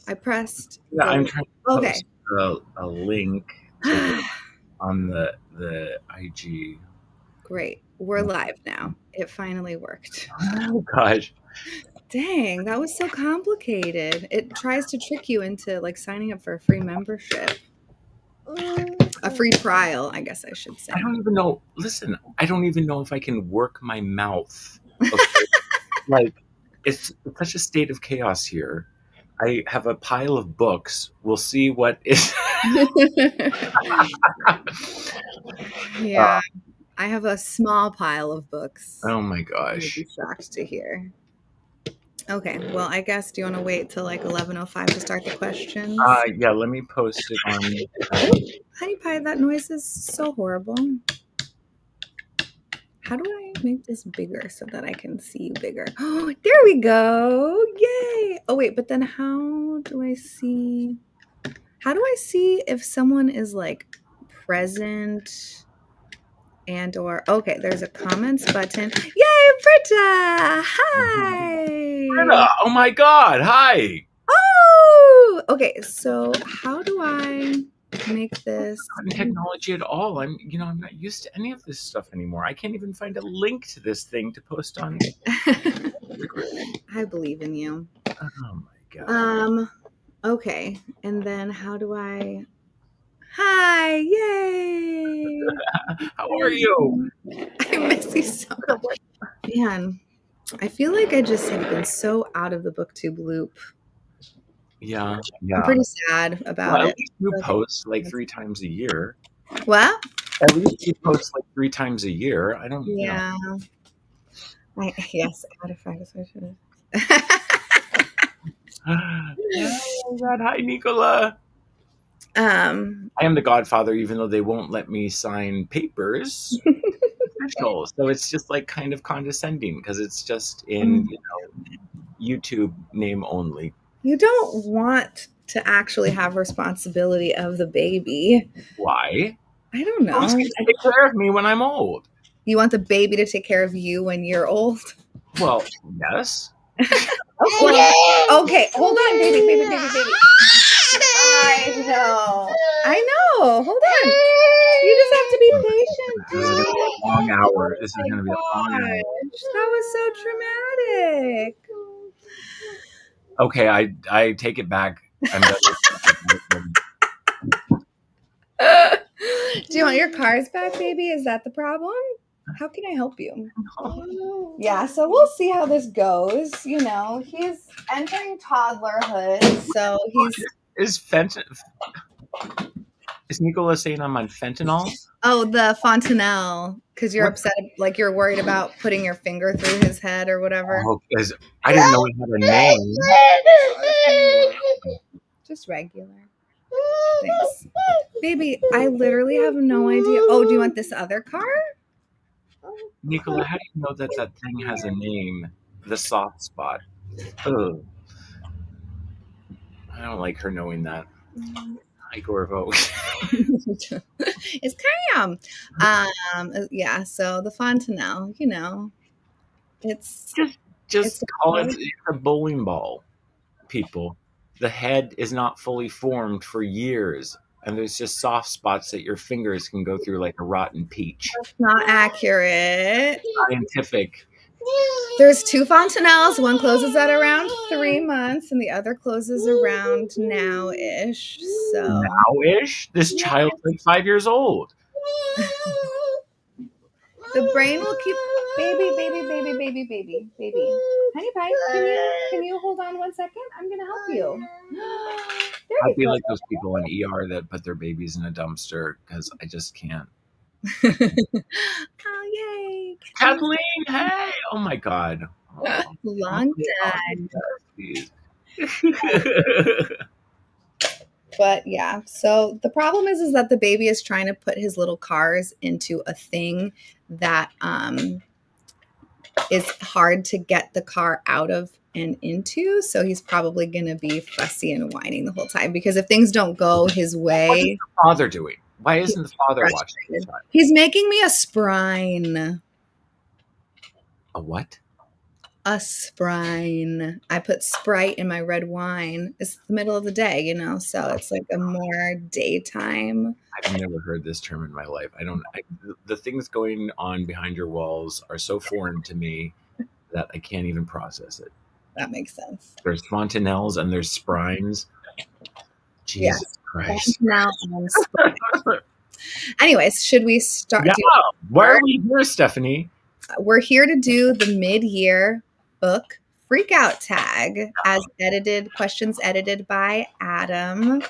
I pressed. Yeah, I'm trying to Okay. post a link to this on the IG. Great. We're live now. It finally worked. Oh gosh. Dang, that was so complicated. It tries to trick you into like signing up for a free membership. A free trial, I guess I should say. I don't even know. Listen, I don't even know if I can work my mouth. Okay? Like, it's such a state of chaos here. I have a pile of books. We'll see what is. Yeah, I have a small pile of books. Oh my You'd gosh. be shocked to hear. Okay, well, I guess, do you want to wait till like 11:05 to start the questions? Yeah, let me post it on. Honey Pie, that noise is so horrible. How do I make this bigger so that I can see you bigger? Oh, there we go. Yay. Oh, wait, but then how do I see? How do I see if someone is like present and or okay, there's a comments button. Yay, Britta! Hi. Britta, oh my God! Hi. Oh, okay. So how do I make this? Not in technology at all. I'm not used to any of this stuff anymore. I can't even find a link to this thing to post on. I believe in you. Oh my God. Okay, and then how do I? Hi, yay! How are you? I miss you so much. Man, I feel like I just have been so out of the booktube loop. Yeah. I'm pretty sad about Well, it. at least you post like 3 times a year. What? At least you post like 3 times a year. I don't. Yeah. Yes, out of practice. Oh God! Hi, Nicola. I am the Godfather, even though they won't let me sign papers. Official. So it's just like kind of condescending because it's just in YouTube name only. You don't want to actually have responsibility of the baby. Why? I don't know. Who's going to take care of me when I'm old? You want the baby to take care of you when you're old? Well, yes. Okay, hold on, baby. I know. Hold on. You just have to be patient. This is going to be a long hour. This is going to be a long hour. That was so traumatic. Okay, I take it back. Do you want your cars back, baby? Is that the problem? How can I help you? Yeah, so we'll see how this goes. You know, he's entering toddlerhood, so Is Nicola saying I'm on fentanyl? Oh, the fontanelle, because you're upset, like you're worried about putting your finger through his head or whatever. Oh, I didn't know he had a name. Just regular. Thanks. Baby, I literally have no idea. Oh, do you want this other car? Nicola, how do you know that thing has a name? The soft spot. Ugh. I don't like her knowing that. Hi, Gorvo. It's Cam. Yeah, so the fontanelle, you know, it's call it a bowling ball, people. The head is not fully formed for years, and there's just soft spots that your fingers can go through like a rotten peach. That's not accurate. Scientific. There's 2 fontanelles. One closes at around 3 months, and the other closes around now-ish. So now-ish? This child's like 5 years old. The brain will keep baby. Honey Pie, can you hold on 1 second? I'm gonna help you. I feel like those people in ER that put their babies in a dumpster because I just can't. Oh yay! Kathleen, hey! Oh my God! Long time. But yeah, so the problem is that the baby is trying to put his little cars into a thing that is hard to get the car out of and into. So he's probably going to be fussy and whining the whole time because if things don't go his way. What is the father doing? Why isn't the father watching this time? He's making me a sprine. A what? A sprine. I put Sprite in my red wine. It's the middle of the day, so it's like a more daytime. I've never heard this term in my life. The things going on behind your walls are so foreign to me that I can't even process it. That makes sense. There's fontanelles and there's sprines. Yeah. Jesus Christ. Now and sprine. Anyways, should we start? Yeah. Why are we here, Stephanie? We're here to do the mid-year book freakout tag as edited, questions edited by Adam.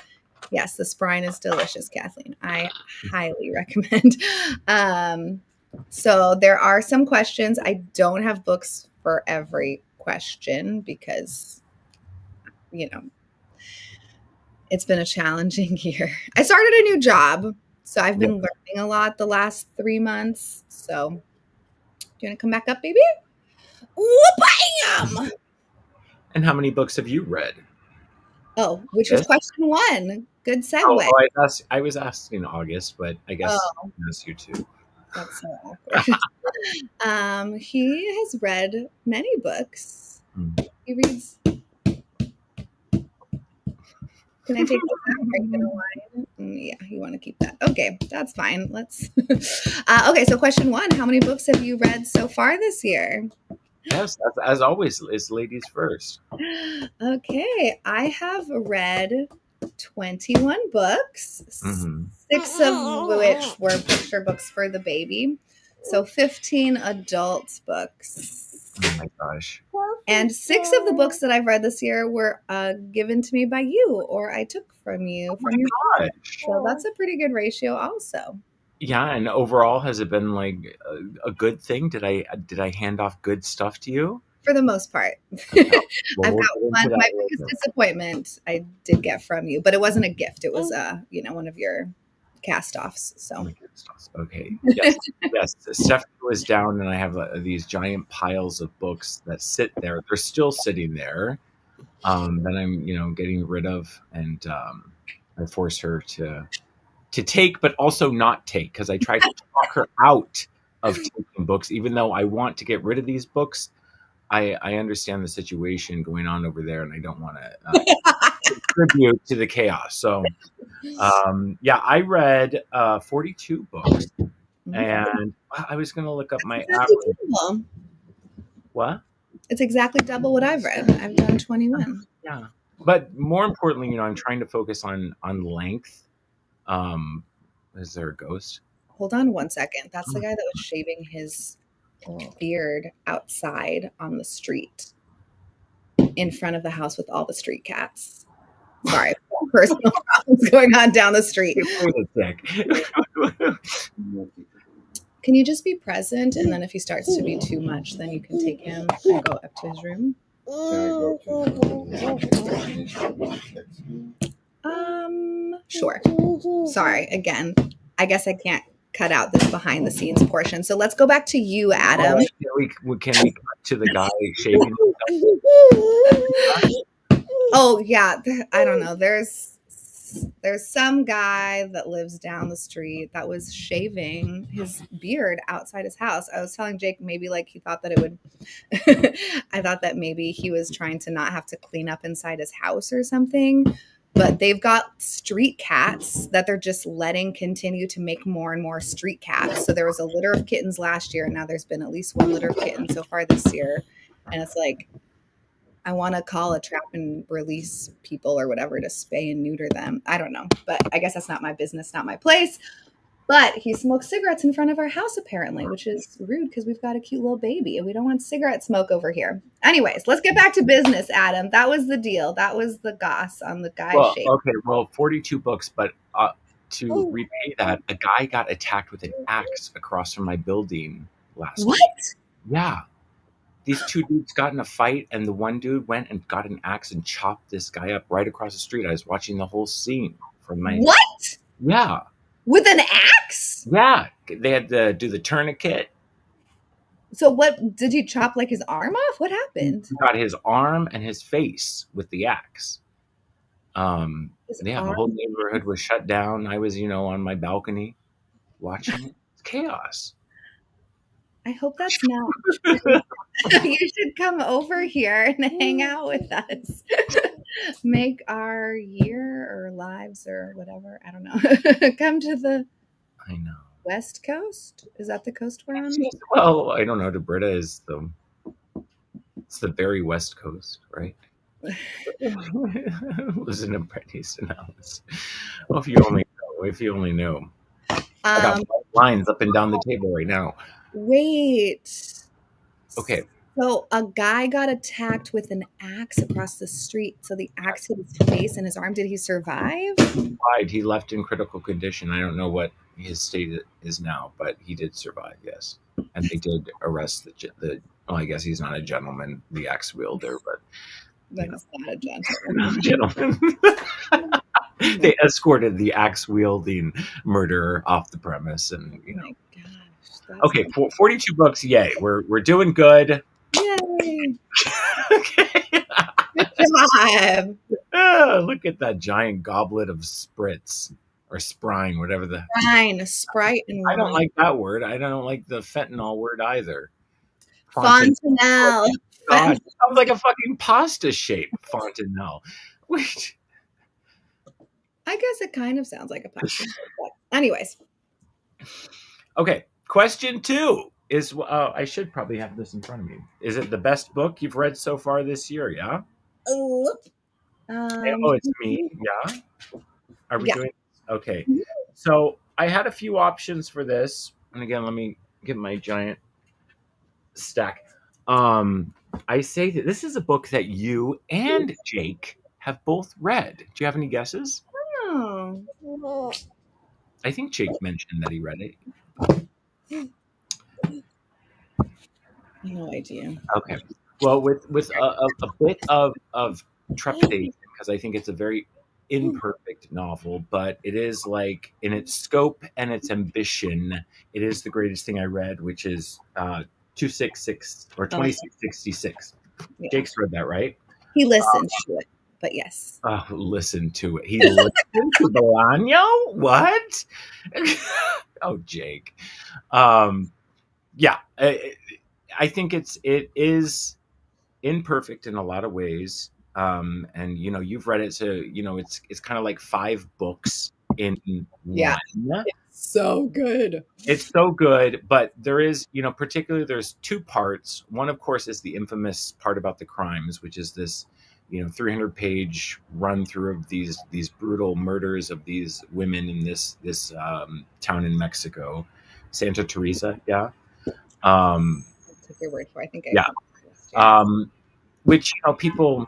Yes, the sprine is delicious, Kathleen. I highly recommend. So there are some questions. I don't have books for every question because, it's been a challenging year. I started a new job, so I've been learning a lot the last 3 months. So, do you want to come back up, baby? Bam! And how many books have you read? Oh, which was question 1. Good segue. I was asking August, but I guess I asked you too. That's so awkward. He has read many books. He reads. Can I take this out? Are you gonna wine? Yeah, you want to keep that. Okay, that's fine. Let's. Okay, so question 1: how many books have you read so far this year? Yes, as always, it's ladies first. Okay, I have read 21 books, 6 of which were picture books for the baby. So 15 adult books. Oh my gosh. And 6 of the books that I've read this year were given to me by you, or I took from you. From your gosh. So that's a pretty good ratio also. Yeah, and overall, has it been like a good thing? Did I hand off good stuff to you? For the most part. I've got one. My biggest disappointment I did get from you, but it wasn't a gift. It was one of your cast-offs. So okay. Yes. Yes. Stephanie was down, and I have these giant piles of books that sit there. They're still sitting there. That I'm getting rid of, and I force her to take, but also not take, because I try to talk her out of taking books, even though I want to get rid of these books. I understand the situation going on over there, and I don't want to contribute to the chaos. So, I read 42 books, and I was going to look up my average. What? It's exactly double what I've read. I've done 21. Yeah, but more importantly, I'm trying to focus on length. Is there a ghost? Hold on one second. That's the guy that was shaving his beard outside on the street in front of the house with all the street cats. Sorry, personal problems going on down the street. Can you just be present, and then if he starts to be too much, then you can take him and go up to his room? Sure. Sorry, again, I guess I can't cut out this behind the scenes portion. So let's go back to you, Adam. Can we cut to the guy shaving? Oh yeah, I don't know. There's some guy that lives down the street that was shaving his beard outside his house. I was telling Jake maybe like he thought that it would I thought that maybe he was trying to not have to clean up inside his house or something. But they've got street cats that they're just letting continue to make more and more street cats. So there was a litter of kittens last year, and now there's been at least 1 litter of kittens so far this year. And it's like, I want to call a trap and release people or whatever to spay and neuter them. I don't know, but I guess that's not my business, not my place. But he smokes cigarettes in front of our house, apparently, which is rude because we've got a cute little baby and we don't want cigarette smoke over here. Anyways, let's get back to business, Adam. That was the deal. That was the goss on the guy shape. Okay, 42 books, but to repay that, a guy got attacked with an axe across from my building last week. What? Yeah. These 2 dudes got in a fight, and the one dude went and got an axe and chopped this guy up right across the street. I was watching the whole scene from my... What? Yeah. With an axe? Yeah. They had to do the tourniquet. So what, did you chop like his arm off? What happened? He got his arm and his face with the axe. The whole neighborhood was shut down. I was, on my balcony watching it. It's chaos. I hope that's not true. You should come over here and hang out with us. Make our year or lives or whatever. I don't know. Come to the I know. West Coast. Is that the coast we're on? Well, I don't know. Debrida is it's the very West Coast, right? Lives in a Eastern house. Well, if you only know. If you only knew. I got lines up and down the table right now. Wait. Okay. So a guy got attacked with an axe across the street. So the axe hit his face and his arm. Did he survive? He left in critical condition. I don't know what his state is now, but he did survive. Yes, and they did arrest the. Well, I guess he's not a gentleman, the axe wielder, but That's not a gentleman. not a gentleman. They escorted the axe wielding murderer off the premise, and Oh my gosh. Okay, 42 books. Yay, we're doing good. Yay. Okay. Good job. Look at that giant goblet of spritz or sprine, whatever the. Fine, Sprite and wine. I don't like that word. I don't like the fentanyl word either. Fontanelle. God, it sounds like a fucking pasta shape. Fontanelle. Wait. I guess it kind of sounds like a pasta shape, but anyways. Okay, question 2 is. I should probably have this in front of me. Is it the best book you've read so far this year? Yeah. It's me. Yeah. Are we doing? Okay. So I had a few options for this, and again, let me get my giant stack. I say that this is a book that you and Jake have both read. Do you have any guesses? Oh. I think Jake mentioned that he read it. No idea. Okay. Well, with a bit of trepidation, because I think it's a very imperfect novel, but it is like in its scope and its ambition, it is the greatest thing I read, which is 266 or 2666. Yeah. Jake's read that, right? He listened to it, but yes. Listen to it. He listened to Bolaño? What? Oh, Jake. Yeah. I think it is imperfect in a lot of ways. And you've read it, so it's kind of like 5 books in one. It's so good. It's so good, but there is, particularly there's 2 parts. One, of course, is the infamous part about the crimes, which is this 300-page run through of these brutal murders of these women in this town in Mexico, Santa Teresa. Yeah. Take your word for it. I think which people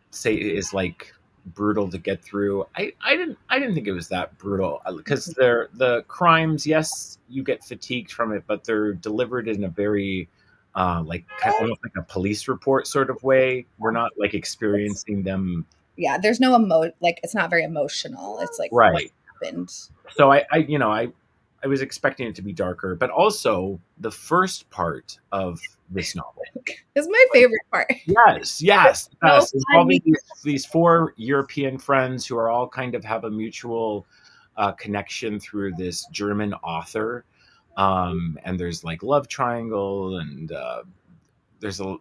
say is like brutal to get through. I didn't think it was that brutal, because the crimes, yes, you get fatigued from it, but they're delivered in a very almost like a police report sort of way. We're not like experiencing them. Yeah, there's no it's not very emotional. It's like right. What happened. So I was expecting it to be darker, but also the first part of this novel is my favorite part. Yes. Involving these 4 European friends who are all kind of have a mutual connection through this German author. And there's like love triangle, and there's a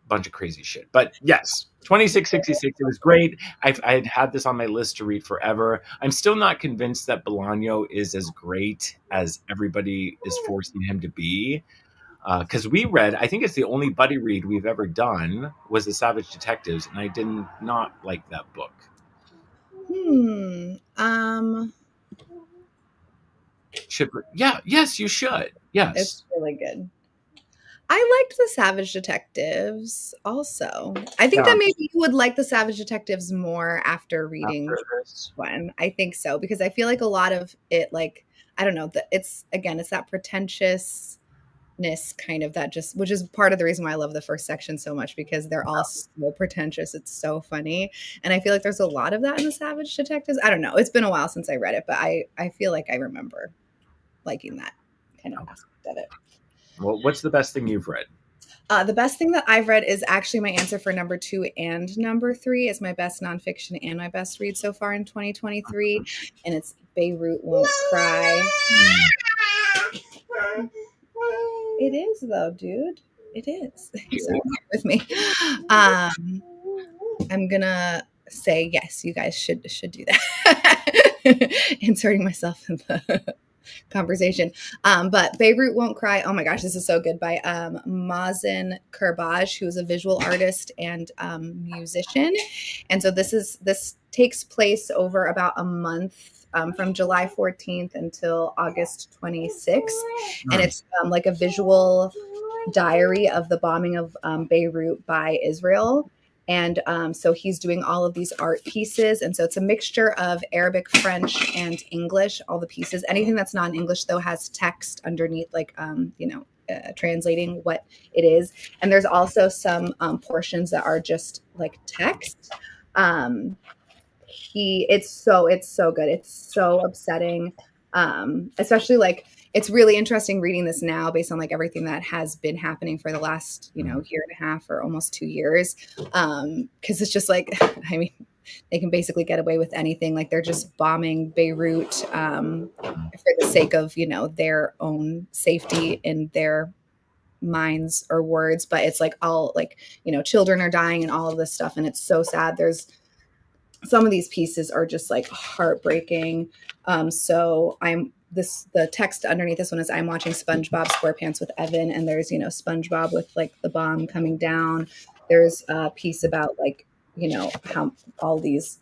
bunch of crazy shit. But yes, 2666, it was great. I had this on my list to read forever. I'm still not convinced that Bolaño is as great as everybody is forcing him to be. Because we read, I think it's the only buddy read we've ever done, was The Savage Detectives, and I did not like that book. Yes, you should. Yes. It's really good. I liked The Savage Detectives also. I think that maybe you would like The Savage Detectives more after reading this one. I think so, because I feel like a lot of it, like, I don't know, it's that pretentiousness kind of which is part of the reason why I love the first section so much, because they're all so pretentious. It's so funny. And I feel like there's a lot of that in The Savage Detectives. I don't know. It's been a while since I read it, but I feel like I remember liking that kind of aspect of it. Well, what's the best thing you've read? The best thing that I've read is actually my answer for number 2 and number 3. It's my best nonfiction and my best read so far in 2023. And it's Beirut Won't Cry. It is though, dude. It is. So You. bear with me. Um, I'm gonna say yes. You guys should do that. Inserting myself in the conversation. But Beirut Won't Cry. Oh my gosh, this is so good by Mazen Kurbaj, who's a visual artist and musician. And so this takes place over about a month from July 14th until August 26th. And it's like a visual diary of the bombing of Beirut by Israel. And so he's doing all of these art pieces. And so it's a mixture of Arabic, French, and English, all the pieces. Anything that's not in English, though, has text underneath, like, translating what it is. And there's also some portions that are just like text. It's so good. It's so upsetting. Especially like it's really interesting reading this now based on like everything that has been happening for the last, year and a half or almost 2 years. Cause it's just like, I mean, they can basically get away with anything. Like they're just bombing Beirut, for the sake of, their own safety in their minds or words. But it's like all like, children are dying and all of this stuff. And it's so sad. There's some of these pieces are just like heartbreaking. So the text underneath this one is I'm watching SpongeBob SquarePants with Evan, and there's, SpongeBob with like the bomb coming down. There's a piece about like, how all these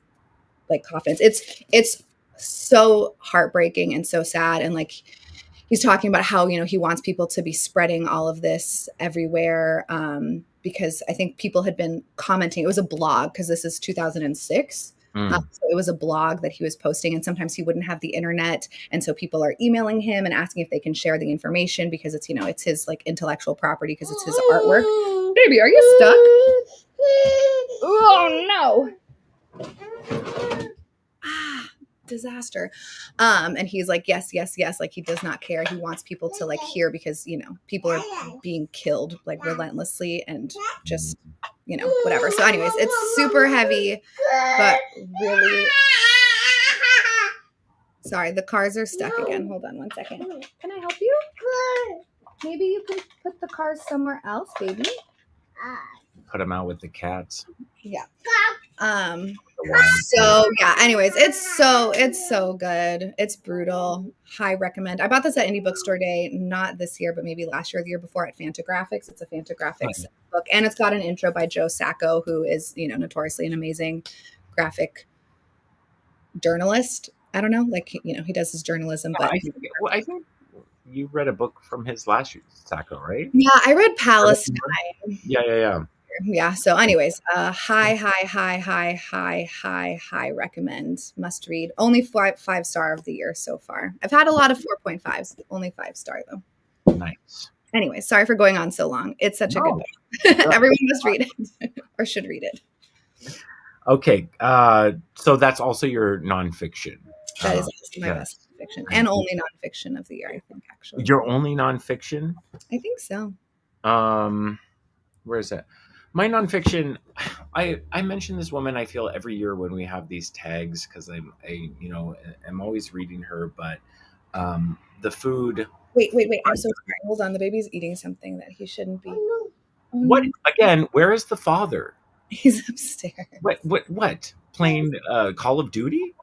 like coffins. It's so heartbreaking and so sad. And like he's talking about how, he wants people to be spreading all of this everywhere. Because I think people had been commenting. It was a blog because this is 2006. So it was a blog that he was posting, and sometimes he wouldn't have the internet. And so people are emailing him and asking if they can share the information because it's, it's his like intellectual property because it's his artwork. Baby, are you stuck? Oh no. Disaster. And he's like, yes, like he does not care. He wants people to like hear because, people are being killed like relentlessly and just, whatever. So anyways, it's super heavy, but really sorry, the cars are stuck again. Hold on one second. Can I help you? Maybe you can put the cars somewhere else, baby. Put them out with the cats. Yeah. So yeah, anyways, it's so good. It's brutal. High recommend. I bought this at Indie Bookstore Day, not this year, but maybe last year or the year before at Fantagraphics. It's a Fantagraphics book. And it's got an intro by Joe Sacco, who is, notoriously an amazing graphic journalist. I don't know, like, he does his journalism, but I think you read a book from his last year, Sacco, right? Yeah, I read Palestine. Yeah. So anyways, high recommend, must read. Only 5-star of the year so far. I've had a lot of 4.5s, only 5-star though. Nice. Anyway, sorry for going on so long. It's such a good book. Everyone must read it or should read it. Okay. So that's also your nonfiction. That is my best fiction and only nonfiction of the year, I think, actually. Your only nonfiction? I think so. Where is that? My nonfiction, I mention this woman I feel every year when we have these tags because I'm always reading her, but the food. Wait! I'm so sorry. Hold on, the baby's eating something that he shouldn't be. Oh, what again? Where is the father? He's upstairs. What? Playing Call of Duty?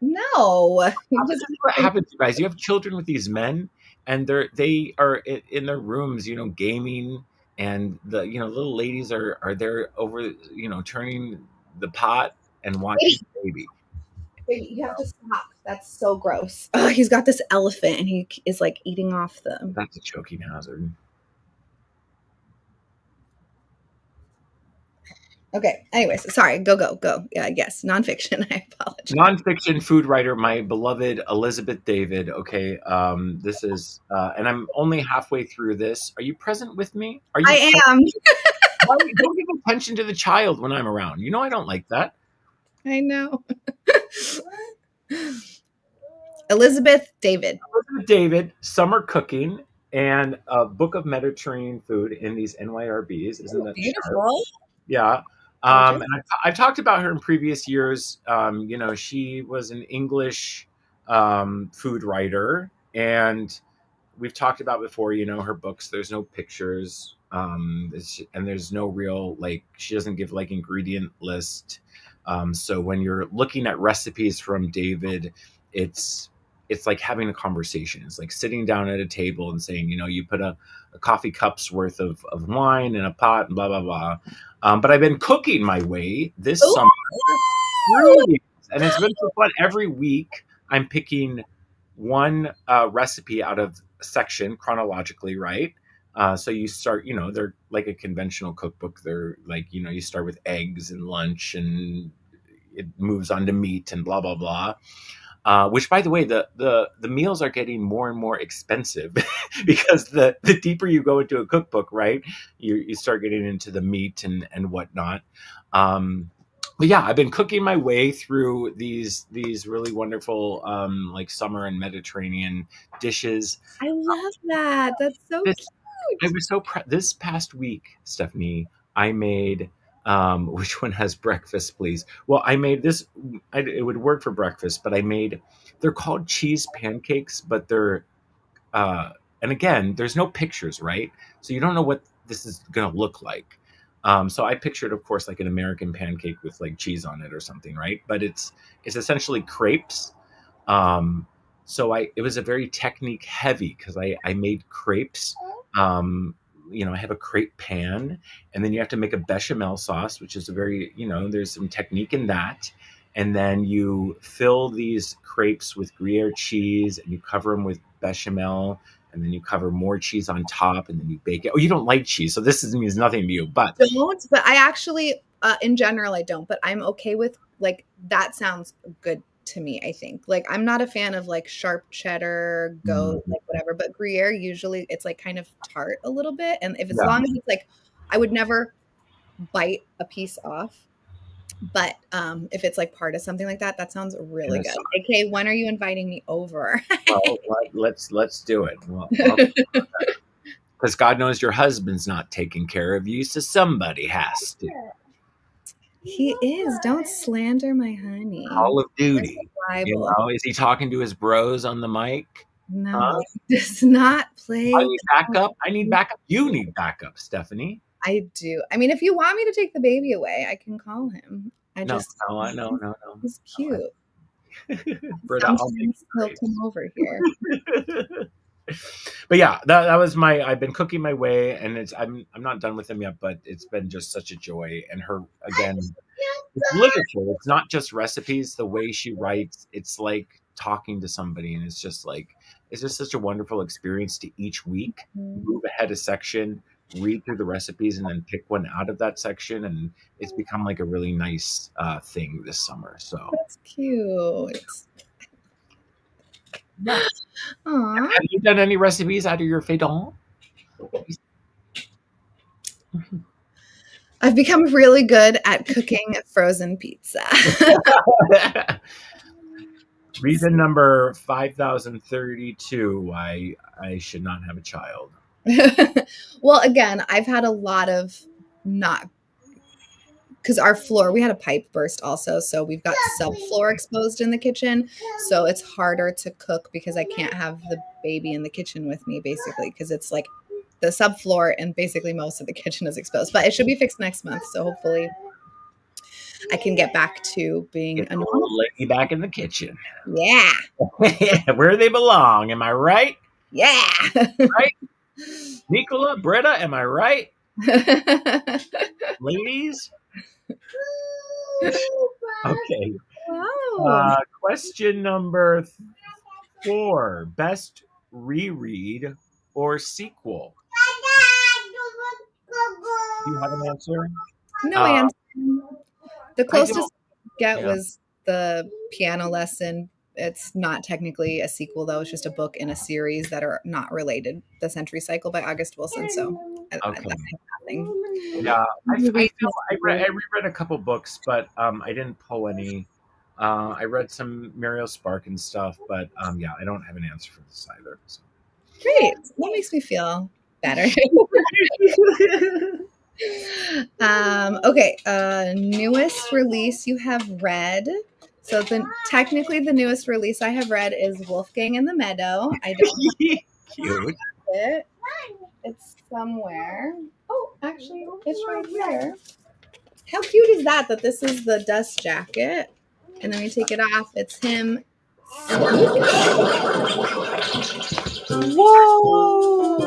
No. This is what happens, you guys. You have children with these men, and they are in their rooms, gaming. And the little ladies are there over turning the pot and watching the baby. Wait, you have to stop. That's so gross. Oh, he's got this elephant and he is like eating off them. That's a choking hazard. Okay. Anyways, sorry. Go. Yeah. Yes. Nonfiction. I apologize. Nonfiction food writer, my beloved Elizabeth David. Okay. This is, and I'm only halfway through this. Are you present with me? Are you? I am. Don't give attention to the child when I'm around. I don't like that. I know. Elizabeth David. Elizabeth David, Summer Cooking, and a Book of Mediterranean Food in these NYRBs. Isn't that beautiful? Sharp? Yeah. And I've talked about her in previous years. She was an English food writer, and we've talked about before, her books, there's no pictures. And there's no real, like, she doesn't give like ingredient list. So when you're looking at recipes from David, it's like having a conversation. It's like sitting down at a table and saying, you put a coffee cup's worth of wine in a pot and blah blah blah. But I've been cooking my way this Ooh. summer through these, and it's been so fun. Every week I'm picking one recipe out of a section chronologically, right? So you start, they're like a conventional cookbook. They're like, you start with eggs and lunch, and it moves on to meat and blah blah blah. Which, by the way, the meals are getting more and more expensive because the deeper you go into a cookbook, right, you start getting into the meat and whatnot. But yeah, I've been cooking my way through these really wonderful like summer and Mediterranean dishes. I love that. That's so This I cute. was so this past week, Stephanie, I made which one has breakfast, please? Well, I made this. It would work for breakfast, but I made. They're called cheese pancakes, but they're and again, there's no pictures, right? So you don't know what this is going to look like. So I pictured, of course, like an American pancake with like cheese on it or something, right? But it's essentially crepes. Um, so it was a very technique heavy because I made crepes. Um, I have a crepe pan, and then you have to make a bechamel sauce, which is a very, there's some technique in that. And then you fill these crepes with Gruyere cheese, and you cover them with bechamel, and then you cover more cheese on top, and then you bake it. Oh, you don't like cheese, so means nothing to you. But Don't, but I actually, in general, I don't. But I'm okay with like that. Sounds good to me. I think like I'm not a fan of like sharp cheddar, goat, like whatever. But Gruyere usually it's like kind of tart a little bit, and if as yeah, long as it's like, I would never bite a piece off. But if it's like part of something like that, that sounds in really a good. Okay, when are you inviting me over? well, let's do it. Well, because God knows your husband's not taking care of you, so somebody has to. He is. Don't slander my honey. Call of There's Duty. the Bible. Is he talking to his bros on the mic? Huh? No, he does not I play. need backup. I need backup. You need backup, Stephanie. I do. I mean, if you want me to take the baby away, I can call him. I No, just, no, no, no, no. he's cute. Britta, I'll take Sometimes he'll come over here. But yeah, that was my. I've been cooking my way, and I'm not done with them yet, but it's been just such a joy. And her again, it's literature. It's not just recipes. The way she writes, it's like talking to somebody, and it's just such a wonderful experience to each week move ahead a section, read through the recipes, and then pick one out of that section, and it's become like a really nice thing this summer. So That's cute. yeah. Aw. Have you done any recipes out of your Fédon? I've become really good at cooking frozen pizza. Reason number 5032 why I should not have a child. Well, again, I've had a lot of not because our floor, we had a pipe burst also. So we've got subfloor exposed in the kitchen. So it's harder to cook because I can't have the baby in the kitchen with me, basically, because it's like the subfloor and basically most of the kitchen is exposed. But it should be fixed next month. So hopefully I can get back to being Get a the normal little lady back in the kitchen. Yeah. Where they belong. Am I right? Yeah. Right? Nicola, Britta, am I right? Ladies? Okay. Wow. Question number 4. Best reread or sequel? Do you have an answer? No answer. The I closest don't. get Yeah. was the piano lesson. It's not technically a sequel, though. It's just a book in a series that are not related. The Century Cycle by August Wilson. So Okay. that's nothing. Yeah, I reread a couple books, but I didn't pull any. I read some Muriel Sparkin stuff, but yeah, I don't have an answer for this either. So. Great. That makes me feel better. Okay. Newest release you have read. So technically the newest release I have read is Wolfgang in the Meadow. I don't cute. It's somewhere. Oh, actually, it's right here. How cute is that? That this is the dust jacket, and then we take it off. It's him. Whoa!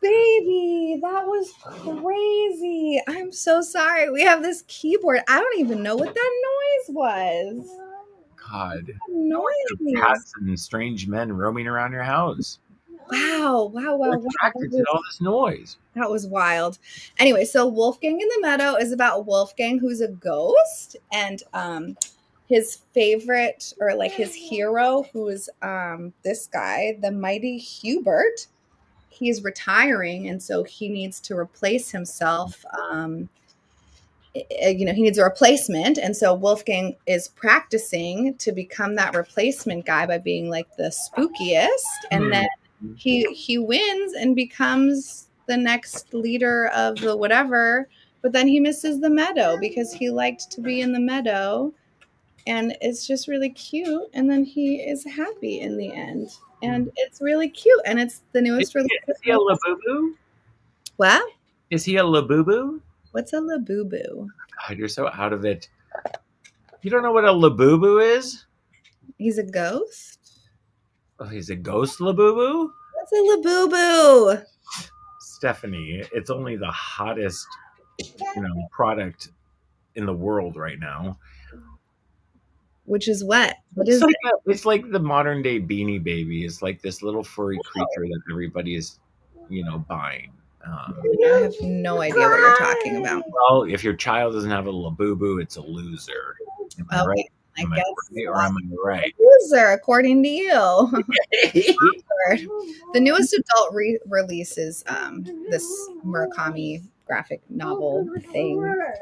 Baby, that was crazy. I'm so sorry. We have this keyboard. I don't even know what that noise was. God, Noise. cats and strange men roaming around your house. Wow, wow, wow, wow. Attracted to all this noise. That was wild. Anyway, so Wolfgang in the Meadow is about Wolfgang, who's a ghost, and his favorite, or like his hero, who is this guy, the mighty Hubert. He's retiring, and so he needs to replace himself. He needs a replacement, and so Wolfgang is practicing to become that replacement guy by being like the spookiest, and then he wins and becomes the next leader of the whatever, but then he misses the meadow because he liked to be in the meadow, and it's just really cute, and then he is happy in the end, and it's really cute, and it's the newest release. Is he a Labubu? What? Is he a Labubu? What's a Labubu? God, you're so out of it. You don't know what a Labubu is? He's a ghost? Oh, he's a ghost Labubu? What's a Labubu? Stephanie, it's only the hottest, product in the world right now. Which is what? What is it? It's like the modern day Beanie Baby. It's like this little furry creature that everybody is, buying. I have no idea what you're talking about. Well, if your child doesn't have a Labubu, it's a loser. Am I right? Am I right or am I right? Loser, according to you. The newest adult release is this Murakami graphic novel thing,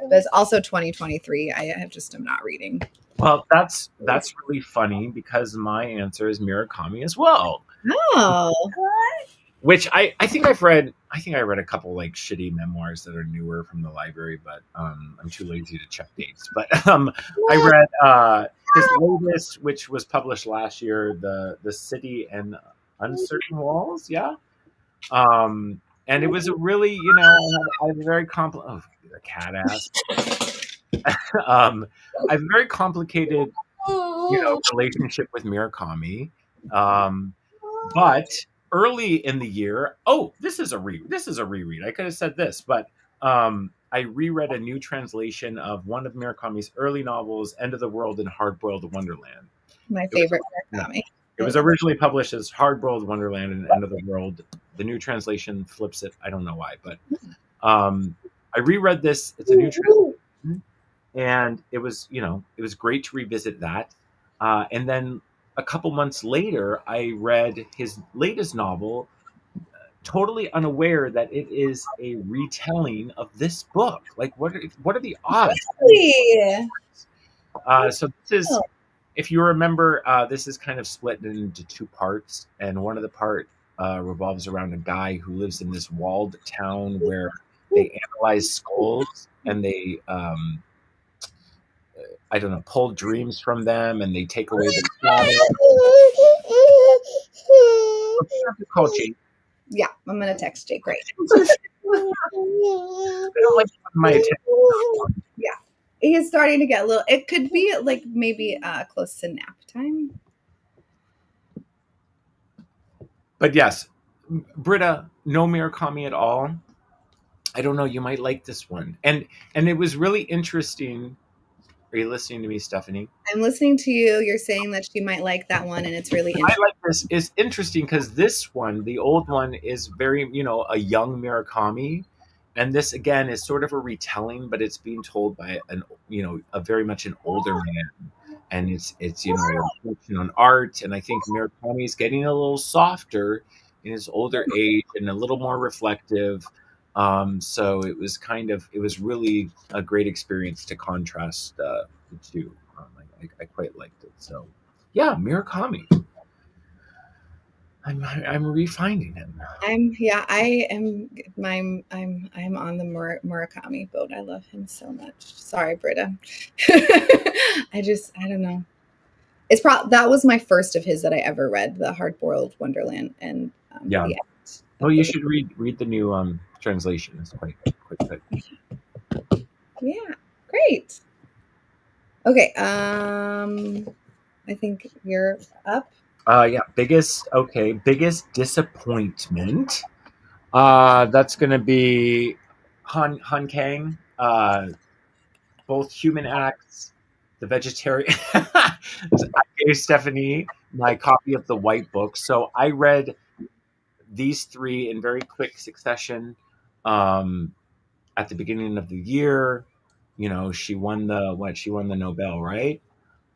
but it's also 2023. I am not reading. Well, that's really funny because my answer is Murakami as well. Oh. Which I think I've read. I think I read a couple like shitty memoirs that are newer from the library, but I'm too lazy to check dates. But I read his latest, which was published last year, the City and Uncertain Walls. Yeah, and it was a really, I have a very the cat ass. I have a very complicated, relationship with Murakami, but early in the year, this is a reread. I could have said this, but I reread a new translation of one of Murakami's early novels, End of the World and Hard-Boiled Wonderland. My favorite Murakami. It was originally published as Hard-Boiled Wonderland and End of the World. The new translation flips it. I don't know why, but I reread this. It's a new translation, and it was great to revisit that. And then a couple months later, I read his latest novel, totally unaware that it is a retelling of this book. Like, what are the odds? Really? So this is, if you remember, this is kind of split into two parts, and one of the part revolves around a guy who lives in this walled town where they analyze skulls and they pull dreams from them, and they take away the call Jake. Yeah, I'm gonna text Jake. Great. I don't like my attention. Yeah, he's starting to get a little. It could be like maybe close to nap time. But yes, Britta, no Murakami at all. I don't know. You might like this one, and it was really interesting. Are you listening to me, Stephanie? I'm listening to you. You're saying that she might like that one, and it's really interesting. I like this. It's interesting because this one, the old one, is very, a young Murakami, and this again is sort of a retelling, but it's being told by a very much an older man, and it's a reflection on art, and I think Murakami is getting a little softer in his older age and a little more reflective. So it was really a great experience to contrast the two. I quite liked it. So yeah, Murakami. I'm refinding him. I'm on the Murakami boat. I love him so much. Sorry, Britta. I don't know. that was my first of his that I ever read, the Hard-Boiled Wonderland, and Yeah. the end Well, of you the should read the new translation. It's quite good. Yeah, great. Okay, I think you're up. Yeah, biggest disappointment. That's gonna be Han Kang. Both Human Acts, The Vegetarian. I gave Stephanie my copy of the White Book, so I read these three in very quick succession. Um, at the beginning of the year, she won the Nobel, right?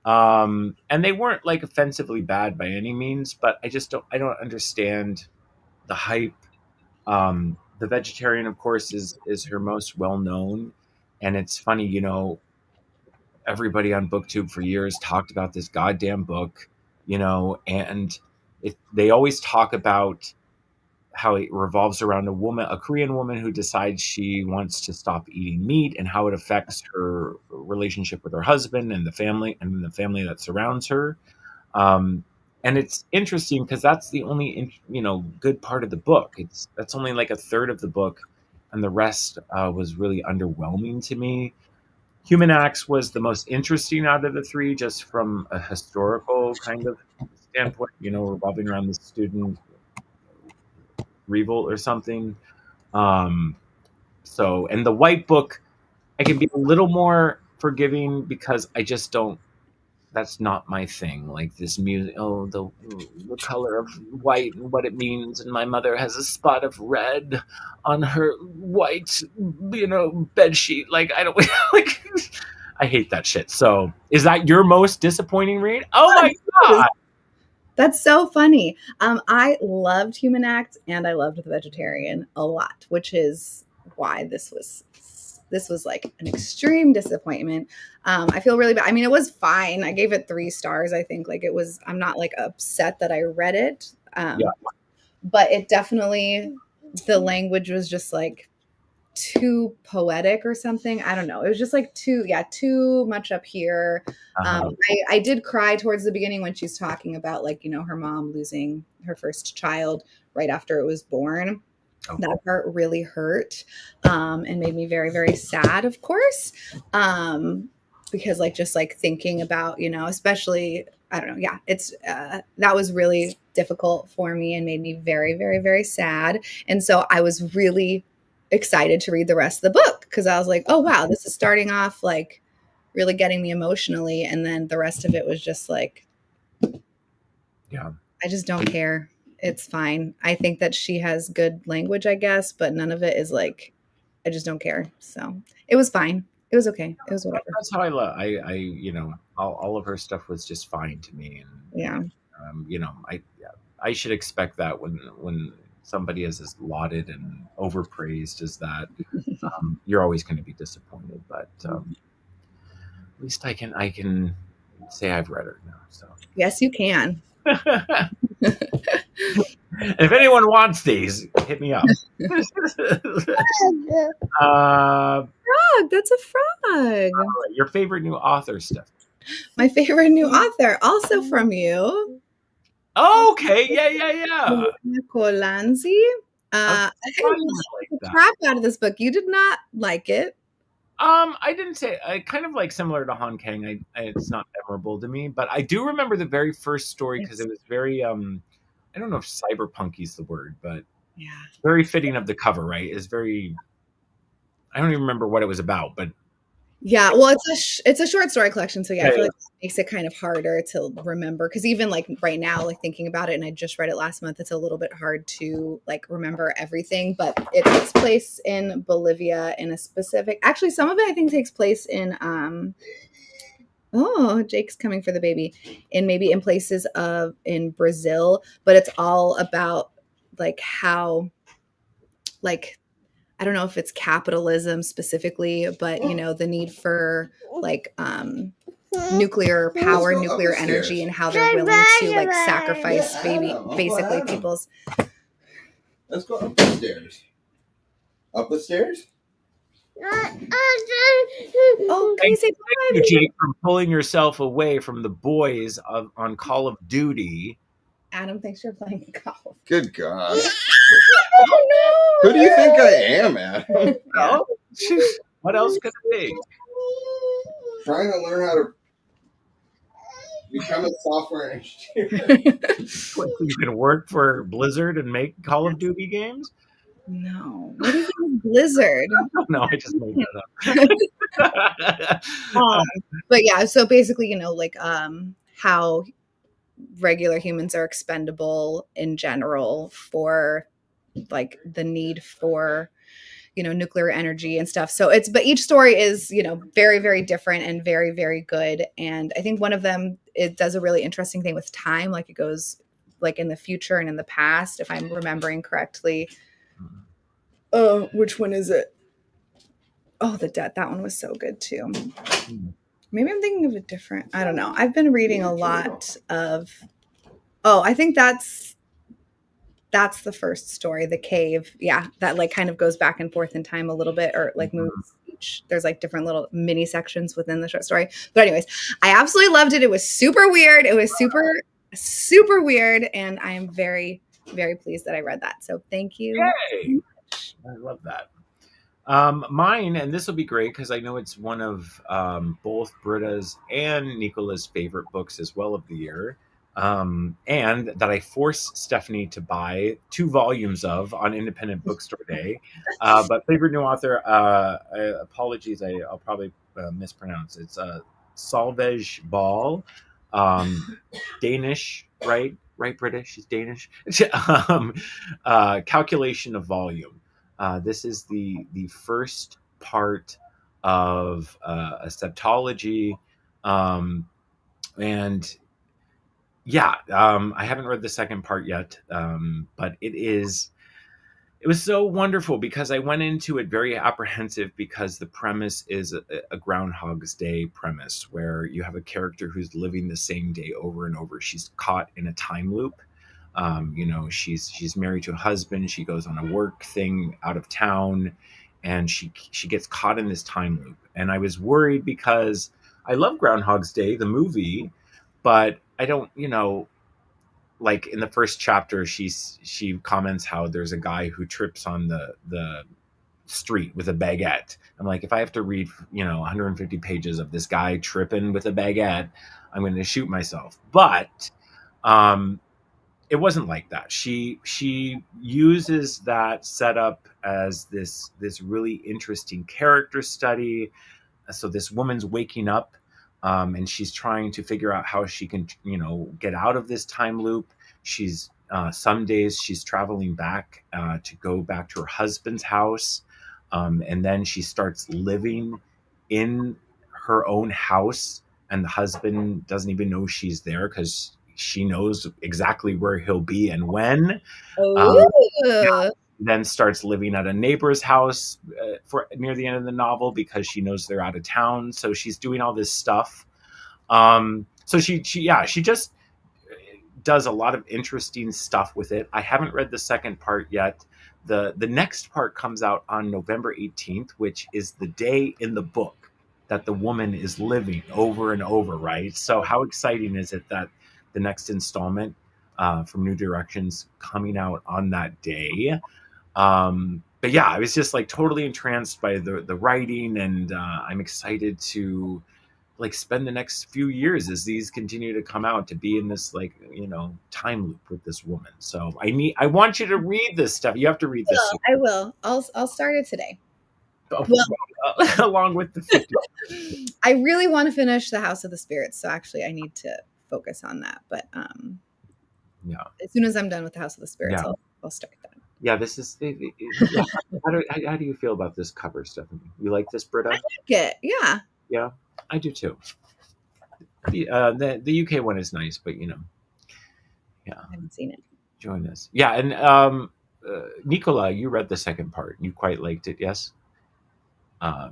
And they weren't like offensively bad by any means, but I don't understand the hype. The Vegetarian, of course, is her most well known, and it's funny, everybody on BookTube for years talked about this goddamn book, and they always talk about how it revolves around a Korean woman who decides she wants to stop eating meat and how it affects her relationship with her husband and the family that surrounds her. Um, and it's interesting because that's the only good part of the book. That's only like a third of the book, and the rest was really underwhelming to me. Human Acts was the most interesting out of the three, just from a historical kind of standpoint, revolving around the student revolt or something. Um, and the White Book, I can be a little more forgiving because I just don't. That's not my thing. Like this music, oh, the color of white and what it means, and my mother has a spot of red on her white, bed sheet. Like I don't like. I hate that shit. So, is that your most disappointing read? Oh my god! That's so funny. I loved Human Act and I loved The Vegetarian a lot, which is why this was like an extreme disappointment. I feel really bad. I mean, it was fine. I gave it 3 stars. I think like it was. I'm not like upset that I read it, Yeah. but it definitely the language was just like too poetic or something. I don't know. It was just like too much up here. I did cry towards the beginning when she's talking about like, her mom losing her first child right after it was born. Okay. That part really hurt and made me very, very sad, of course. Because like just like thinking about, especially I don't know, yeah, it's that was really difficult for me and made me very, very, very sad. And so I was really excited to read the rest of the book because I was like, oh wow, this is starting off like really getting me emotionally, and then the rest of it was just like, yeah, I just don't care. It's fine. I think that she has good language, I guess, but none of it is like, I just don't care. So it was fine. It was okay. It was whatever. That's how I love. All of her stuff was just fine to me, and Yeah. I should expect that when somebody is as lauded and overpraised as that, you're always going to be disappointed. But at least I can say I've read her now. So Yes, you can. if anyone wants these, hit me up. Frog. That's a frog. Your favorite new author stuff. My favorite new author, also from you. Okay, yeah. Colanzi. I like the that. crap out of this book. You did not like it. I didn't say. I kind of like similar to Han Kang. It's not memorable to me, but I do remember the very first story because it was very. I don't know if cyberpunky is the word, but yeah, very fitting of the cover. Right? It's very. I don't even remember what it was about, but yeah. Well, it's a short story collection, so yeah, I feel like yeah. it makes it kind of harder to remember because even like right now, like thinking about it, and I just read it last month, it's a little bit hard to like remember everything. But it takes place in Bolivia in a specific. Actually, some of it I think takes place in oh, Jake's coming for the baby. And maybe in places of in Brazil, but it's all about like how like I don't know if it's capitalism specifically, but the need for like nuclear power, nuclear energy, and how they're willing to like sacrifice basically people's. Let's go up the stairs. Up the stairs? Oh, can you say bye? Thank you, Jake, for pulling yourself away from the boys on Call of Duty. Adam, thanks for playing golf. Good God. Oh, Who do you think I am, Adam? Oh, what else could it be? Trying to learn how to become a software engineer. What, you can work for Blizzard and make Call of Duty games? No. What is it, Blizzard? No, I just made that up. But yeah, so basically, like how regular humans are expendable in general for like the need for nuclear energy and stuff. So but each story is very, very different and very, very good. And I think one of them, it does a really interesting thing with time, like it goes like in the future and in the past, if I'm remembering correctly. Which one is it? Oh, the debt. That one was so good too. Maybe I'm thinking of a different, I don't know. I've been reading a lot of, I think that's the first story, The Cave. Yeah, that like kind of goes back and forth in time a little bit, or like moves each. There's like different little mini sections within the short story. But anyways, I absolutely loved it. It was super weird. It was super, super weird. And I am very, very pleased that I read that. So thank you. Yay! I love that. Mine, and this will be great because I know it's one of both Britta's and Nicola's favorite books as well of the year. And that I forced Stephanie to buy 2 volumes of on Independent Bookstore Day. But favorite new author, apologies, I'll probably mispronounce. It's Salvage Ball, Danish, right? Right, British. She's Danish. Calculation of Volume. This is the first part of a septology, and yeah, I haven't read the second part yet, but it was so wonderful because I went into it very apprehensive because the premise is a Groundhog's Day premise where you have a character who's living the same day over and over. She's caught in a time loop. She's married to a husband. She goes on a work thing out of town, and she gets caught in this time loop. And I was worried because I love Groundhog's Day, the movie, but I don't, like in the first chapter, she comments how there's a guy who trips on the street with a baguette. I'm like, if I have to read, 150 pages of this guy tripping with a baguette, I'm going to shoot myself. But it wasn't like that. She uses that setup as this really interesting character study. So this woman's waking up, and she's trying to figure out how she can, get out of this time loop. She's some days she's traveling back to go back to her husband's house, and then she starts living in her own house, and the husband doesn't even know she's there because she knows exactly where he'll be and when. Then starts living at a neighbor's house for near the end of the novel because she knows they're out of town. So she's doing all this stuff. So she just does a lot of interesting stuff with it. I haven't read the second part yet. The next part comes out on November 18th, which is the day in the book that the woman is living over and over, right? So how exciting is it that the next installment from New Directions coming out on that day? But yeah, I was just like totally entranced by the writing, and I'm excited to like spend the next few years as these continue to come out to be in this time loop with this woman. So I want you to read this stuff. You have to read this. I will. I'll start it today. Along with the 50. I really want to finish The House of the Spirits, so actually I need to focus on that. But yeah, as soon as I'm done with The House of the Spirits, I'll start that. Yeah, this is. How do you feel about this cover, Stephanie? You like this, Britta? I like it. Yeah. Yeah, I do too. The UK one is nice, but yeah, I haven't seen it. Join us. Yeah, and Nicola, you read the second part. You quite liked it, yes? I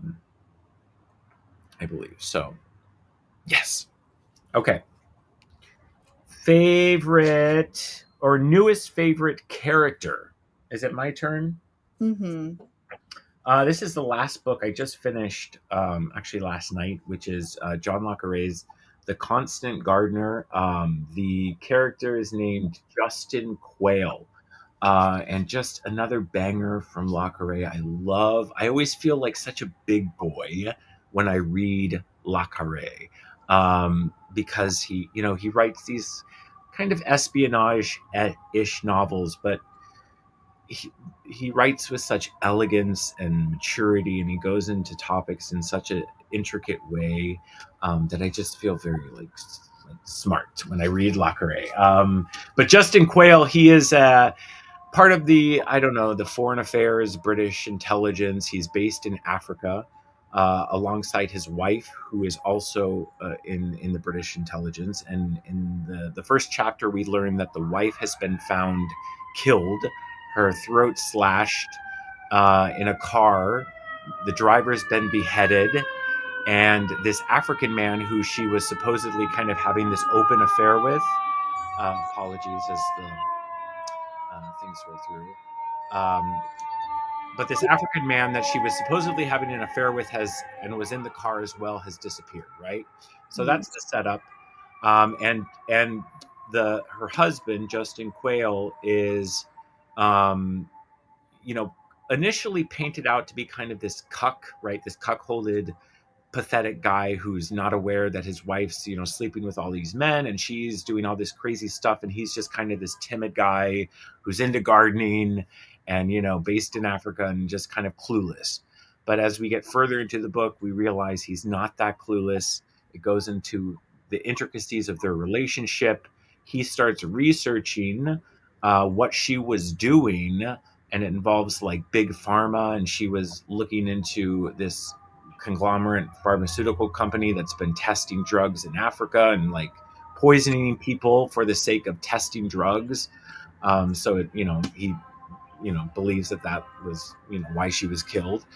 believe so. Yes. Okay. Favorite or newest favorite character? Is it my turn? Mm-hmm. This is the last book I just finished, actually last night, which is John le Carré's The Constant Gardener. The character is named Justin Quayle. And just another banger from Le Carré. I always feel like such a big boy when I read Le Carré, because he writes these kind of espionage-ish novels, but he writes with such elegance and maturity, and he goes into topics in such an intricate way, that I just feel very like smart when I read Le Carré. But Justin Quayle, he is part of the, I don't know, the Foreign Affairs British intelligence. He's based in Africa, alongside his wife, who is also in the British intelligence. And in the first chapter, we learn that the wife has been found killed, her throat slashed, in a car. The driver's been beheaded. And this African man who she was supposedly kind of having this open affair with, apologies as the things go through. But this African man that she was supposedly having an affair with and was in the car as well, has disappeared, right? So that's the setup. And her husband, Justin Quayle, is, initially painted out to be kind of this cuck, right? This cuckolded, pathetic guy who's not aware that his wife's sleeping with all these men, and she's doing all this crazy stuff, and he's just kind of this timid guy who's into gardening and based in Africa and just kind of clueless. But as we get further into the book, we realize he's not that clueless. It goes into the intricacies of their relationship. He starts researching what she was doing, and it involves like big pharma, and she was looking into this conglomerate pharmaceutical company that's been testing drugs in Africa and like poisoning people for the sake of testing drugs. So he believes that was why she was killed.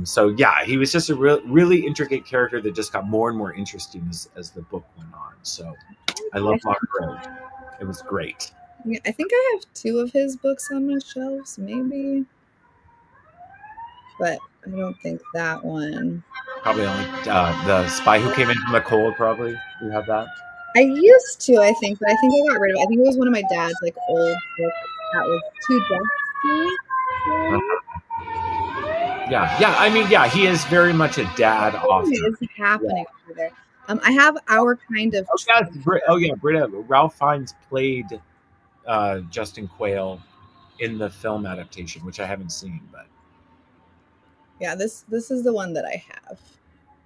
So yeah, he was just a really intricate character that just got more and more interesting as the book went on. So I love Le Carré. It was great. Yeah, I think I have 2 of his books on my shelves, maybe. But I don't think that one. Probably only The Spy Who Came In From the Cold, probably. You have that? I used to, I think, but I think I got rid of it. I think it was one of my dad's like old books that was too dusty. Yeah. I mean, yeah, he is very much a dad author. What is happening over there? I have Our Kind of. Britta. Ralph Fiennes played Justin Quayle in the film adaptation, which I haven't seen, but yeah, this is the one that I have.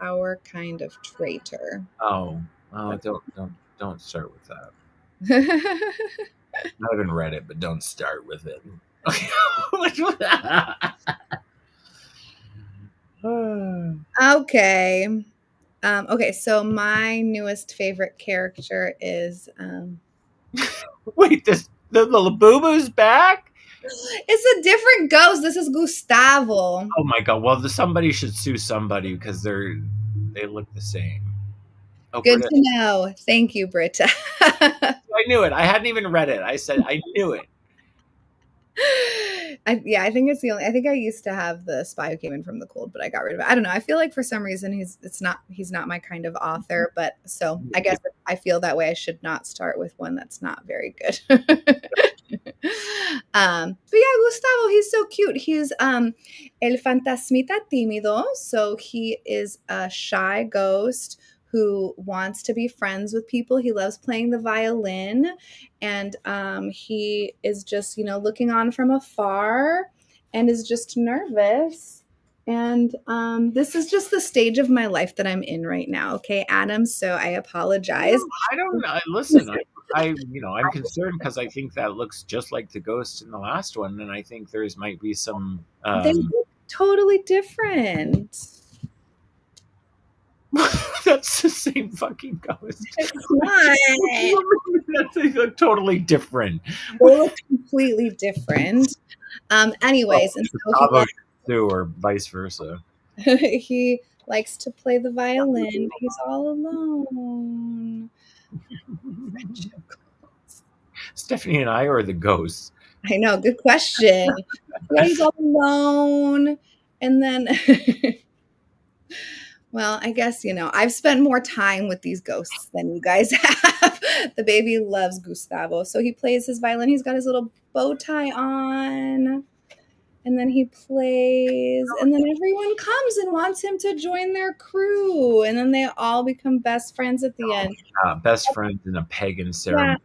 Our Kind of Traitor. Oh, don't start with that. I haven't read it, but don't start with it. Okay. Okay, so my newest favorite character is wait, the Labubu's back? It's a different ghost. This is Gustavo. Oh my god! Well, somebody should sue somebody because they look the same. Oh, good Britta. To know. Thank you, Britta. I knew it. I hadn't even read it. I said I knew it. I think it's the only. I think I used to have The Spy Who Came In From the Cold, but I got rid of it. I don't know. I feel like for some reason he's not my kind of author, but so I guess if I feel that way, I should not start with one that's not very good. But yeah, Gustavo, he's so cute. He's el fantasmita tímido, so he is a shy ghost who wants to be friends with people. He loves playing the violin, and he is just, looking on from afar and is just nervous. And this is just the stage of my life that I'm in right now. Okay, Adam, so I apologize. I don't know. Listen, I'm concerned because I think that looks just like the ghost in the last one, and I think might be some. They look totally different. That's the same fucking ghost. It's not. They look totally different. They look completely different. Anyways, and so or vice versa. He likes to play the violin. He's all alone. Stephanie and I, or the ghosts? I know. Good question. Yeah, he's all alone. And then, well, I guess, I've spent more time with these ghosts than you guys have. The baby loves Gustavo. So he plays his violin. He's got his little bow tie on. And then he plays. And then everyone comes and wants him to join their crew. And then they all become best friends at the end. Best friends in a pagan ceremony. Yeah.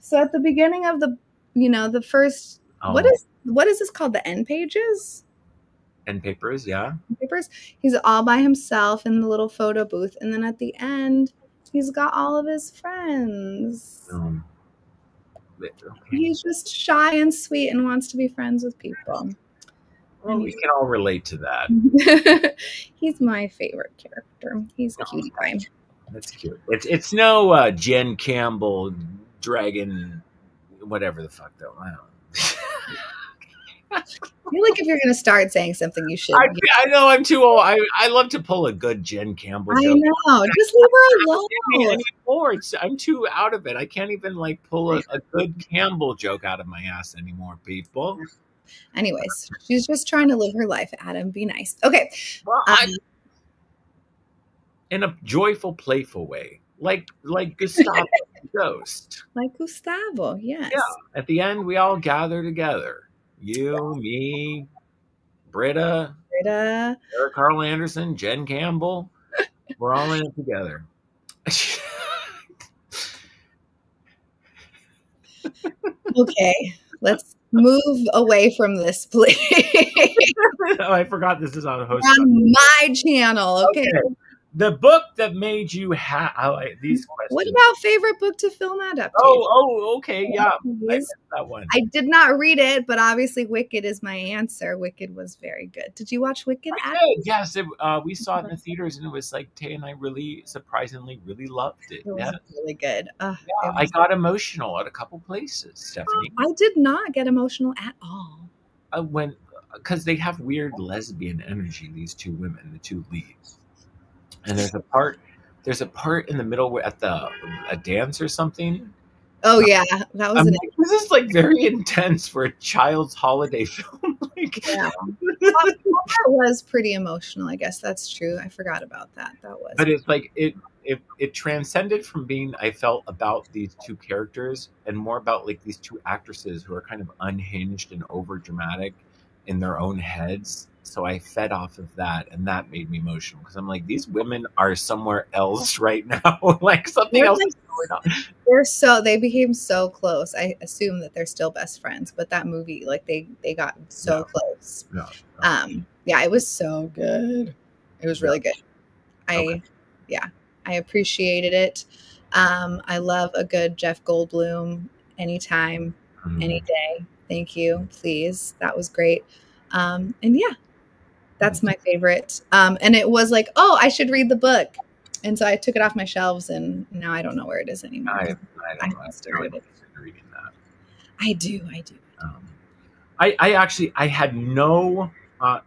So at the beginning of the first, what is this called? The end pages? End papers, yeah. Papers. He's all by himself in the little photo booth, and then at the end, he's got all of his friends. Okay. He's just shy and sweet and wants to be friends with people. Well, we can all relate to that. He's my favorite character. He's a cutie pie. That's cute. It's no Jen Campbell dragon, whatever the fuck though. I don't know. I feel like if you're going to start saying something, you should. I know I'm too old. I love to pull a good Jen Campbell joke. I know. Just leave her alone. Anymore. I'm too out of it. I can't even pull a good Campbell joke out of my ass anymore, people. Anyways, she's just trying to live her life. Adam, be nice. Okay. Well, in a joyful, playful way, like Gustavo the ghost. Like Gustavo, yes. Yeah. At the end, we all gather together. You, me, Britta, Eric Carl Anderson, Jen Campbell. We're all in it together. Okay, let's move away from this, please. Oh, I forgot this is on host. On my channel, okay. The book that made you these questions. What about favorite book to film adaptation? Oh, okay, yeah. I missed that one. I did not read it, but obviously Wicked is my answer. Wicked was very good. Did you watch Wicked? Yes, we saw it in the theaters, and it was like Tay and I really surprisingly really loved it. It was really good. I got emotional at a couple places, Stephanie. I did not get emotional at all. Because they have weird lesbian energy. These two women, the two leads. And there's a part in the middle at a dance or something. Oh yeah, that was. This is very intense for a child's holiday film. Yeah, that was pretty emotional. I guess that's true. I forgot about that. That was. But it's it transcended from being I felt about these two characters and more about these two actresses who are kind of unhinged and over dramatic in their own heads. So I fed off of that, and that made me emotional because I'm like, these women are somewhere else right now. Something else is going on. They became so close. I assume that they're still best friends, but that movie, they got so close. No. Yeah, it was so good. It was really good. I appreciated it. I love a good Jeff Goldblum anytime, any day. Thank you, please. That was great. And yeah. That's my favorite. And it was I should read the book. And so I took it off my shelves, and now I don't know where it is anymore. I haven't started reading that. I do. I had no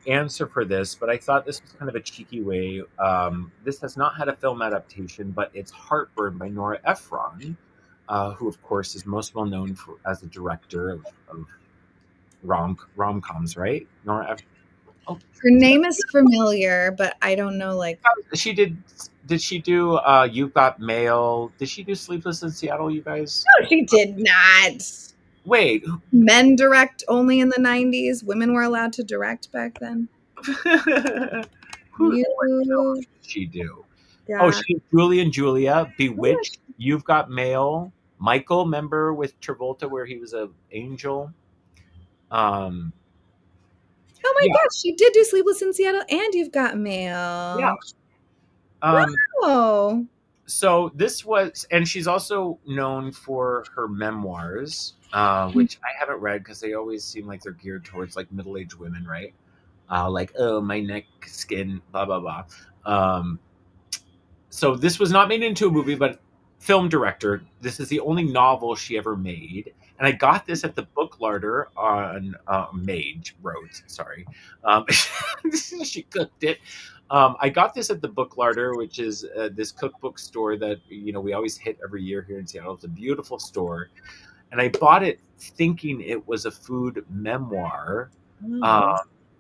answer for this, but I thought this was kind of a cheeky way. This has not had a film adaptation, but it's Heartburn by Nora Ephron, who, of course, is most well known as a director of rom-coms, right? Nora Ephron. Oh, her name is familiar, but I don't know. She did she do You've Got Mail? Did she do Sleepless in Seattle, you guys? No, she did not. Wait. Men direct only in the 90s. Women were allowed to direct back then. What did she do? Yeah. Oh, she did Julie and Julia, Bewitched, You've Got Mail, Michael, remember with Travolta where he was an angel? Oh my gosh, she did do Sleepless in Seattle and You've Got Mail. Yeah. Wow. So this was, and she's also known for her memoirs, which I haven't read because they always seem like they're geared towards middle-aged women, right? Oh, my neck, skin, blah, blah, blah. So this was not made into a movie, but film director. This is the only novel she ever made. And I got this at the Book Larder on Mage Road. Sorry. She cooked it. I got this at the Book Larder, which is this cookbook store that we always hit every year here in Seattle. It's a beautiful store. And I bought it thinking it was a food memoir.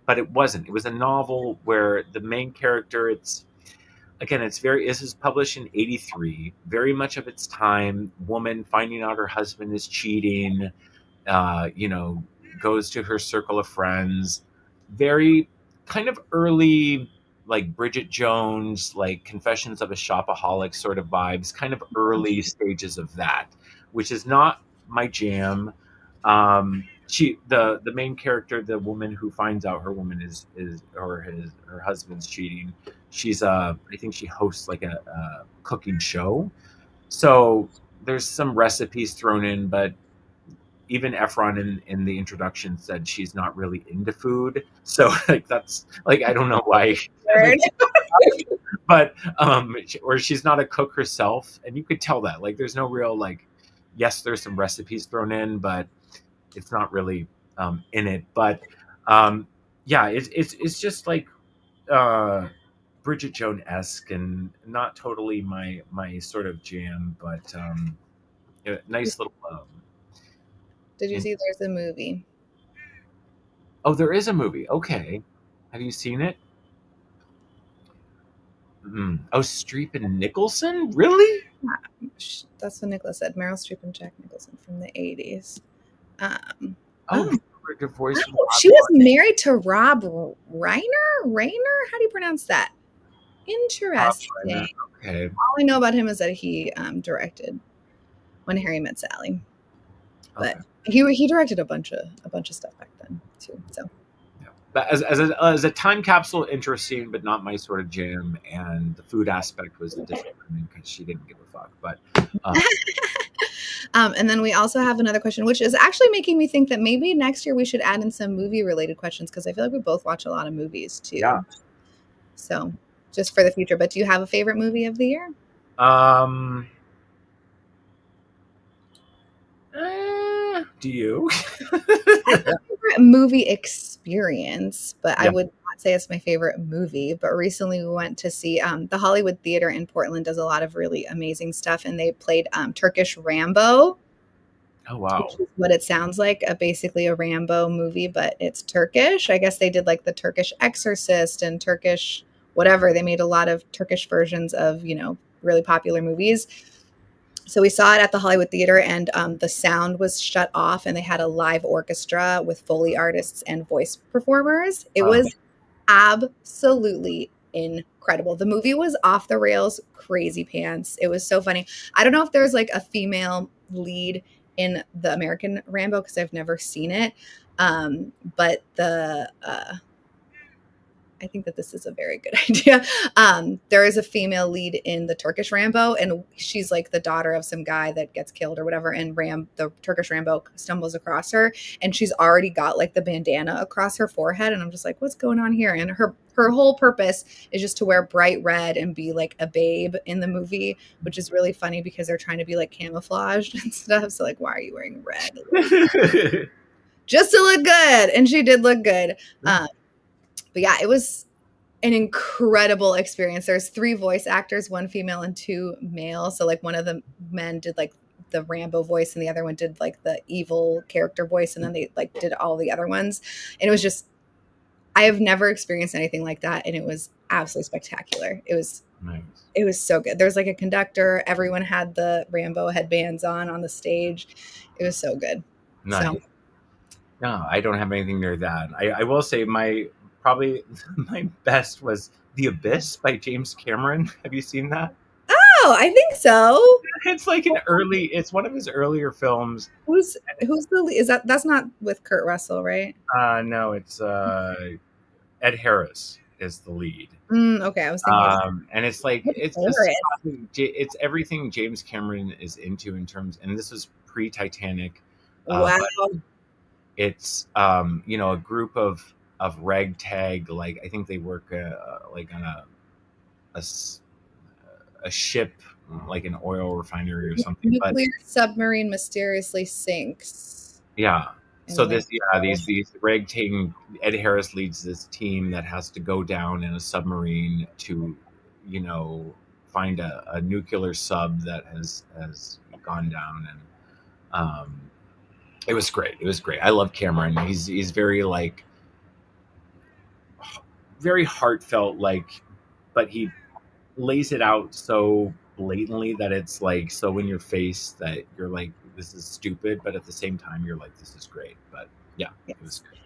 but it wasn't. It was a novel where the main character, this is published in 83, very much of its time, woman finding out her husband is cheating, you know, goes to her circle of friends, very kind of early, like Bridget Jones, like Confessions of a Shopaholic sort of vibes, kind of early stages of that, which is not my jam. The main character, the woman who finds out her woman is or her husband's cheating, she's I think she hosts like a cooking show, so there's some recipes thrown in, but even Efron in the introduction said she's not really into food. So like that's like I don't know why, like, but or she's not a cook herself, and you could tell that. Like there's no real like, yes, there's some recipes thrown in, but it's not really in it. But yeah, it's just like Bridget Jones esque and not totally my sort of jam, but nice little. Did you see there's a movie? Oh, there is a movie. Okay. Have you seen it? Oh, Streep and Nicholson? Really? That's what Nicholas said. Meryl Streep and Jack Nicholson from the 80s. Good voice. She was married to Rob Reiner? How do you pronounce that? Interesting. Okay. All I know about him is that he directed When Harry Met Sally. But he directed a bunch of stuff back then too. So yeah. But as a time capsule, interesting, but not my sort of jam. And the food aspect was a disappointment because she didn't give a fuck. But and then we also have another question, which is actually making me think that maybe next year we should add in some movie related questions because I feel like we both watch a lot of movies too. Yeah. So just for the future. But do you have a favorite movie of the year? Do you? Favorite movie experience, but I would not say it's my favorite movie. But recently we went to see the Hollywood Theater in Portland does a lot of really amazing stuff, and they played Turkish Rambo. Oh wow! Which is what it sounds like, basically a Rambo movie, but it's Turkish. I guess they did like the Turkish Exorcist and Turkish whatever. They made a lot of Turkish versions of really popular movies. So we saw it at the Hollywood Theater, and the sound was shut off, and they had a live orchestra with Foley artists and voice performers. It was absolutely incredible. The movie was off the rails, crazy pants. It was so funny. I don't know if there's like a female lead in the American Rambo because I've never seen it. But I think that this is a very good idea. There is a female lead in the Turkish Rambo, and she's like the daughter of some guy that gets killed or whatever. And the Turkish Rambo stumbles across her, and she's already got like the bandana across her forehead. And I'm just like, what's going on here? And her whole purpose is just to wear bright red and be like a babe in the movie, which is really funny because they're trying to be like camouflaged and stuff. So like, why are you wearing red? Just to look good. And she did look good. But yeah, it was an incredible experience. There's 3 voice actors, 1 female and 2 male. So like one of the men did like the Rambo voice and the other one did like the evil character voice. And then they like did all the other ones. And it was just, I have never experienced anything like that. And it was absolutely spectacular. It was nice. It was so good. There's like a conductor. Everyone had the Rambo headbands on the stage. It was so good. Nice. So. No, I don't have anything near that. I will say probably my best was The Abyss by James Cameron. Have you seen that? Oh, I think so. It's like it's one of his earlier films. Who's the lead? That's not with Kurt Russell, right? No, it's Ed Harris is the lead. Okay, I was thinking. And it's like it's everything James Cameron is into in terms, and this was pre-Titanic. Wow. It's a group of ragtag, like I think they work like on a ship, like an oil refinery or something. Nuclear submarine mysteriously sinks. Yeah. So these ragtag, Ed Harris leads this team that has to go down in a submarine to, find a nuclear sub that has gone down, and it was great. It was great. I love Cameron. He's very like very heartfelt, like, but he lays it out so blatantly that it's like so in your face that you're like, this is stupid, but at the same time you're like, this is great. But yeah, Yes. it was good.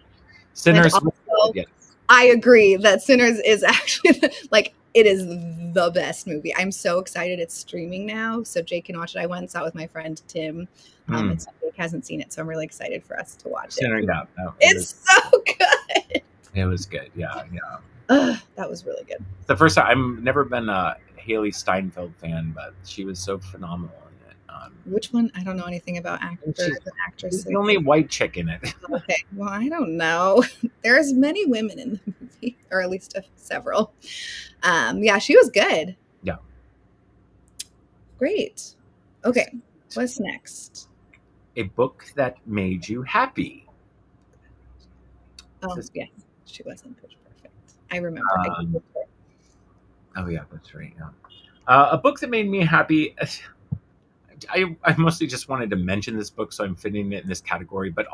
Sinners, also, yes. I agree that Sinners is actually like, it is the best movie. I'm so excited it's streaming now, so Jake can watch it. I went and saw it with my friend Tim. And Jake hasn't seen it, so I'm really excited for us to watch it. Yeah, it's so good. It was good. Yeah. That was really good. The first time, I've never been a Haley Steinfeld fan, but she was so phenomenal in it. Which one? I don't know anything about actors and actresses. The only white chick in it. Okay, well, I don't know. There's many women in the movie, or at least several. Yeah, she was good. Yeah. Great. Okay, what's next? A book that made you happy. Oh, yeah, she wasn't Pitch Perfect. I remember. Oh yeah, that's right. Yeah. A book that made me happy. I mostly just wanted to mention this book, so I'm fitting it in this category. But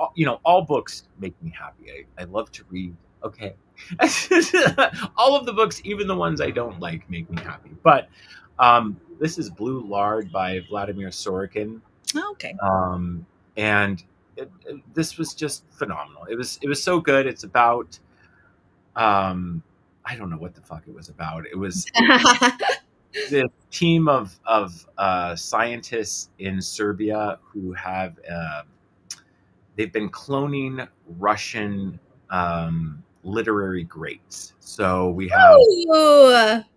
all books make me happy. I love to read. Okay, all of the books, even the ones I don't like, make me happy. But this is Blue Lard by Vladimir Sorokin. Oh, okay. And this was just phenomenal. It was so good. It's about I don't know what the fuck it was about. It was the team of scientists in Serbia who have they've been cloning Russian literary greats. So we have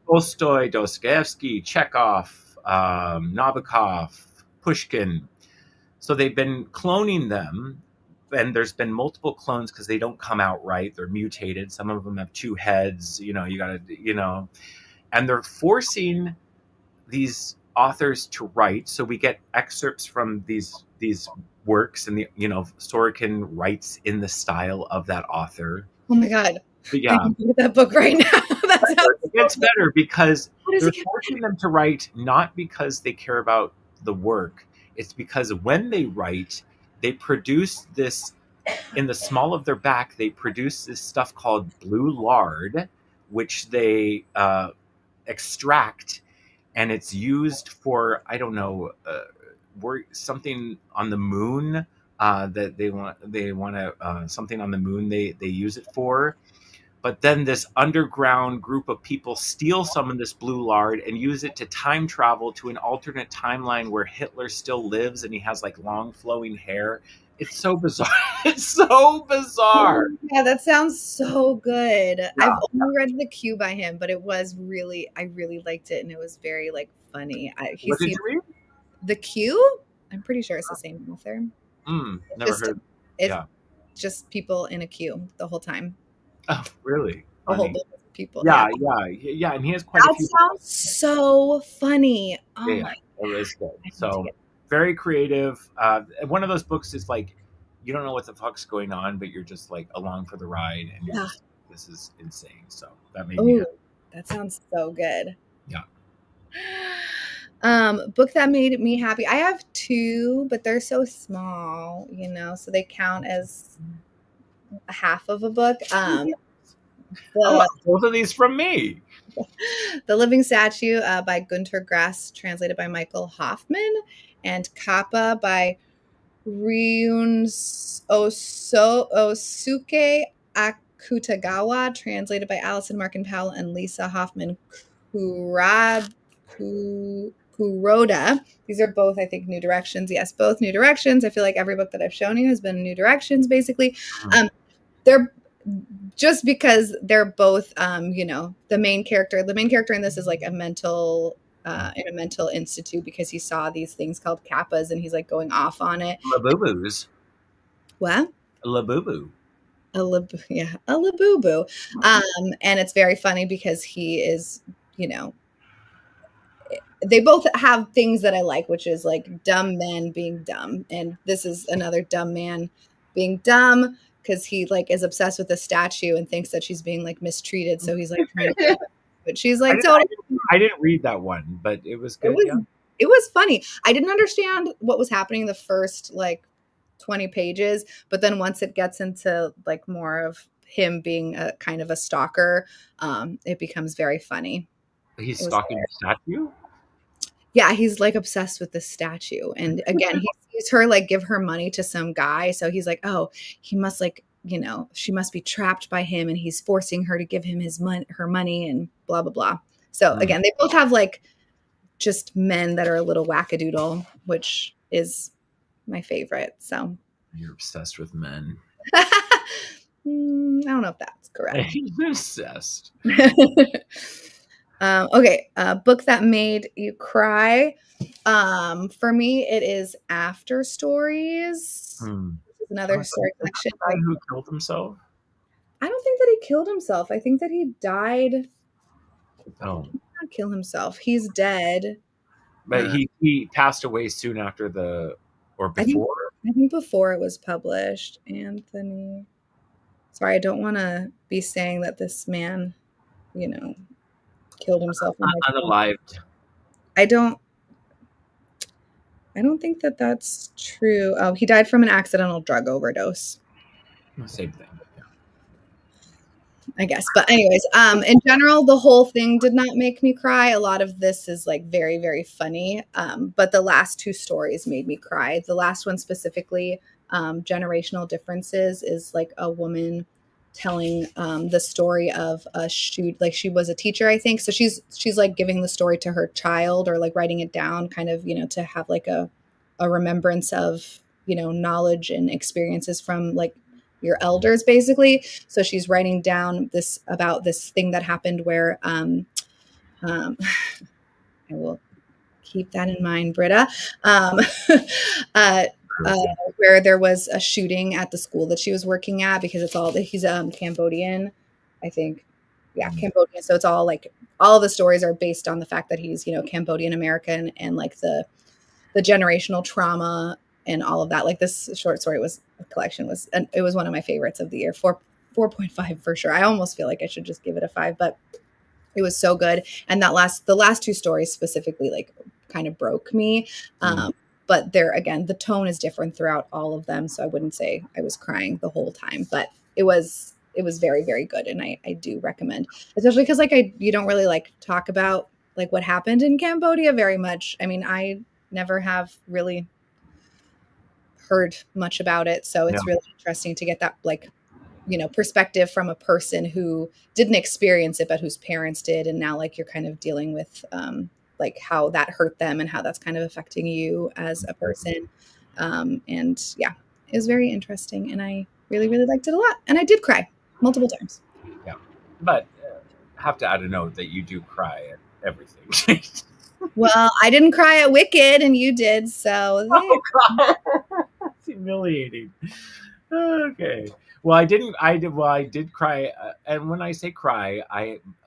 Tolstoy, Dostoevsky, Chekhov, Nabokov, Pushkin. So they've been cloning them, and there's been multiple clones because they don't come out right. They're mutated. Some of them have two heads. You gotta, and they're forcing these authors to write. So we get excerpts from these works, and Sorokin writes in the style of that author. Oh my God. But yeah, I can read that book right now. It gets better because they're forcing them to write not because they care about the work. It's because when they write, they produce this in the small of their back. They produce this stuff called blue lard, which they extract, and it's used for, I don't know, something on the moon that they want to something on the moon. They use it for. But then this underground group of people steal some of this blue lard and use it to time travel to an alternate timeline where Hitler still lives and he has like long flowing hair. It's so bizarre. It's so bizarre. Yeah, that sounds so good. Yeah. I've only read The Q by him, but it was I really liked it, and it was very like funny. What did you read? The Q? I'm pretty sure it's the same author. Never heard. It's just people in a queue the whole time. Oh, really? A whole bunch of people. Yeah, and he has quite a few. That sounds so funny. Oh my God. It is good. So very creative. One of those books is like, you don't know what the fuck's going on, but you're just like along for the ride, and you're just, this is insane. So that made me happy. That sounds so good. Yeah. Book that made me happy. I have two, but they're so small, so they count as half of a book. Both of these from me. The Living Statue by Gunter Grass, translated by Michael Hoffman, and Kappa by Ryunosuke Akutagawa, translated by Allison Markin Powell and Lisa Hoffman Kuroda. These are both, I think, New Directions. Yes, both New Directions. I feel like every book that I've shown you has been New Directions, basically. They're just because they're both, the main character in this is like in a mental institute because he saw these things called kappas and he's like going off on it. Labubu's. What? Labubu. A labubu. And it's very funny because he is, they both have things that I like, which is like dumb men being dumb. And this is another dumb man being dumb because he like is obsessed with a statue and thinks that she's being like mistreated. So he's like trying to, but she's like, I didn't read that one, but it was good. It was funny. I didn't understand what was happening the first like 20 pages, but then once it gets into like more of him being a kind of a stalker, it becomes very funny. He's It was stalking the statue? Yeah, he's like obsessed with this statue. And again, he sees her like give her money to some guy. So he's like, oh, he must like, she must be trapped by him and he's forcing her to give him her money and blah, blah, blah. So again, they both have like just men that are a little wackadoodle, which is my favorite. So You're obsessed with men. I don't know if that's correct. You're obsessed. Okay, book that made you cry. For me, it is After Stories. This is another story collection. The guy who killed himself? I don't think that he killed himself. I think that he died. Oh, He did not kill himself. He's dead. but he passed away soon after or before. I think before it was published. Anthony. Sorry, I don't want to be saying that this man, killed himself. Unalived. I don't think that that's true. Oh, he died from an accidental drug overdose. Same thing. Yeah. I guess. But anyways, in general, the whole thing did not make me cry. A lot of this is like very, very funny. But the last two stories made me cry. The last one specifically, Generational Differences, is like a woman telling the story of a shoot. Like she was a teacher, I think. So she's like giving the story to her child or like writing it down kind of, to have like a remembrance of, knowledge and experiences from like your elders basically. So she's writing down about this thing that happened where I will keep that in mind, Britta. Where there was a shooting at the school that she was working at, because he's Cambodian, I think. Yeah, Cambodian. So it's all like all of the stories are based on the fact that he's, Cambodian American, and like the generational trauma and all of that. Like this short story collection it was one of my favorites of the year. 4.5 for sure. I almost feel like I should just give it a 5, but it was so good. And the last two stories specifically like kind of broke me. But again, the tone is different throughout all of them. So I wouldn't say I was crying the whole time, but it was very, very good. And I do recommend, especially because like you don't really like talk about like what happened in Cambodia very much. I mean, I never have really heard much about it. So it's really interesting to get that like, perspective from a person who didn't experience it, but whose parents did. And now like you're kind of dealing with like how that hurt them and how that's kind of affecting you as a person. And yeah, it was very interesting. And I really, really liked it a lot. And I did cry multiple times. Yeah. But I have to add a note that you do cry at everything. Well, I didn't cry at Wicked and you did. So oh, God. That's humiliating. Okay. Well, I did cry. And when I say cry,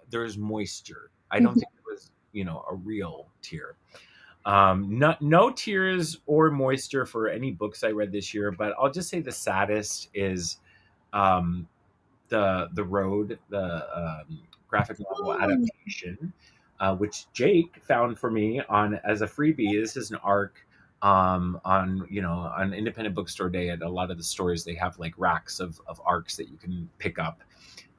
there's moisture. I don't think it was, a real tear. No tears or moisture for any books I read this year, but I'll just say the saddest is the Road, the graphic novel adaptation, which Jake found for me as a freebie. This is an arc on Independent Bookstore Day. At a lot of the stores, they have like racks of arcs that you can pick up.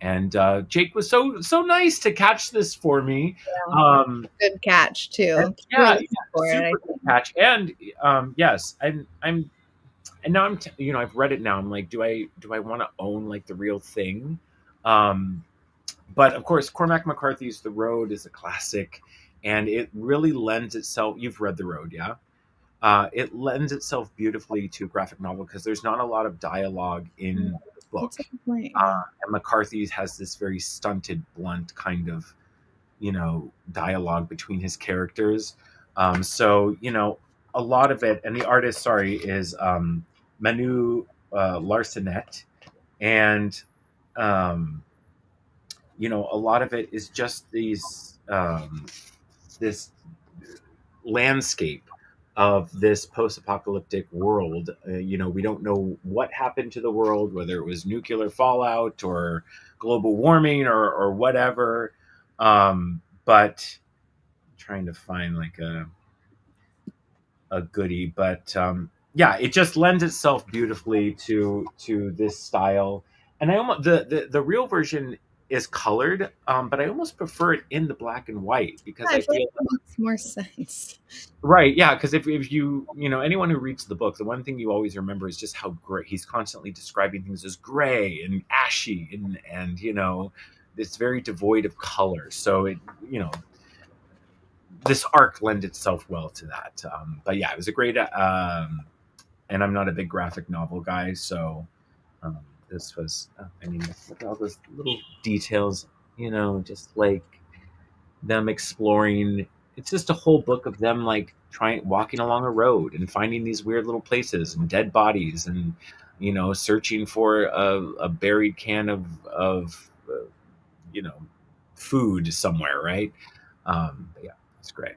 And Jake was so nice to catch this for me. Yeah. Good catch too. Super good catch. And yes, and now I've read it now. I'm like, do I want to own like the real thing? But of course, Cormac McCarthy's The Road is a classic, and it really lends itself. You've read The Road, yeah? It lends itself beautifully to a graphic novel because there's not a lot of dialogue in the book. And McCarthy has this very stunted, blunt kind of, dialogue between his characters. So, a lot of it, and the artist, is Manu Larsenet. And, a lot of it is just this landscape of this post-apocalyptic world. We don't know what happened to the world, whether it was nuclear fallout or global warming or whatever. But I'm trying to find like a goodie, but yeah, it just lends itself beautifully to this style. And I almost the real version is colored, but I almost prefer it in the black and white because I I feel like feel that makes more sense. right, yeah. Because if you know anyone who reads the book, the one thing you always remember is just how gray he's constantly describing things as gray and ashy, and it's very devoid of color. So this arc lends itself well to that. But yeah, it was a great. And I'm not a big graphic novel guy, so um, this was. I mean, look at all those little details. Just like them exploring. It's just a whole book of them like trying walking along a road and finding these weird little places and dead bodies and searching for a buried can of you know food somewhere, right? But yeah, it's great.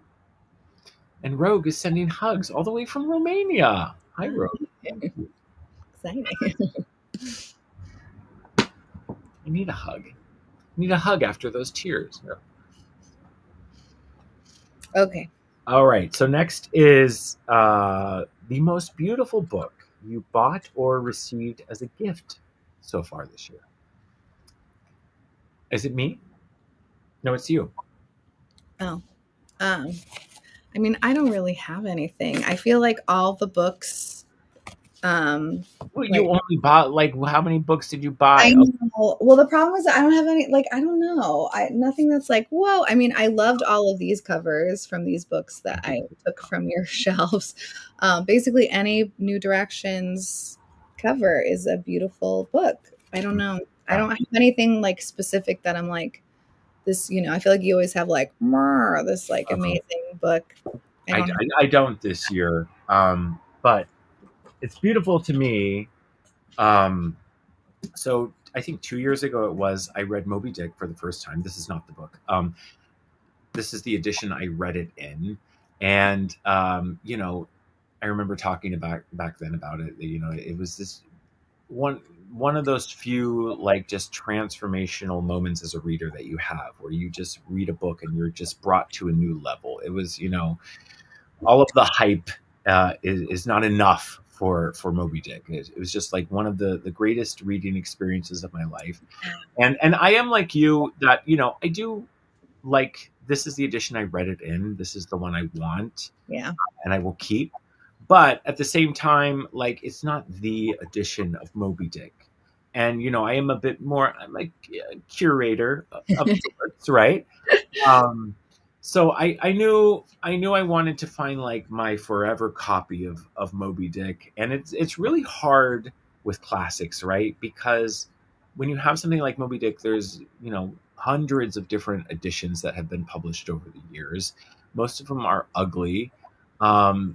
And Rogue is sending hugs all the way from Romania. Hi, Rogue. Thank you. Exciting. I need a hug. I need a hug after those tears. Okay. All right. So next is the most beautiful book you bought or received as a gift so far this year. Is it me? No, it's you. Oh. Um, I mean, I don't really have anything. I feel like all the books, Well, you like only bought like how many books did you I buy? Oh, know. Well, the problem is that I don't have any, like, I don't know. Nothing that's like, whoa. I mean, I loved all of these covers from these books that I took from your shelves. Basically, any New Directions cover is a beautiful book. I don't know. I don't have anything like specific that I'm like, this, I feel like you always have like, this like amazing book. I I, don't have. I, I don't this year, but it's beautiful to me. Um, so I think 2 years ago it was I read Moby Dick for the first time. This is not the book. This is the edition I read it in, and I remember talking about back then about it. It was this one one of those few like just transformational moments as a reader that you have where you just read a book and you're just brought to a new level. It was all of the hype is not enough for Moby Dick. It was just like one of the greatest reading experiences of my life. And I am like you that I do like this is the edition I read it in. This is the one I want Yeah. and I will keep. But at the same time, like it's not the edition of Moby Dick. And I am a bit more. I'm like a curator of sorts, right? Um, so I knew I wanted to find like my forever copy of Moby Dick, and it's really hard with classics, right? Because when you have something like Moby Dick, there's hundreds of different editions that have been published over the years. Most of them are ugly.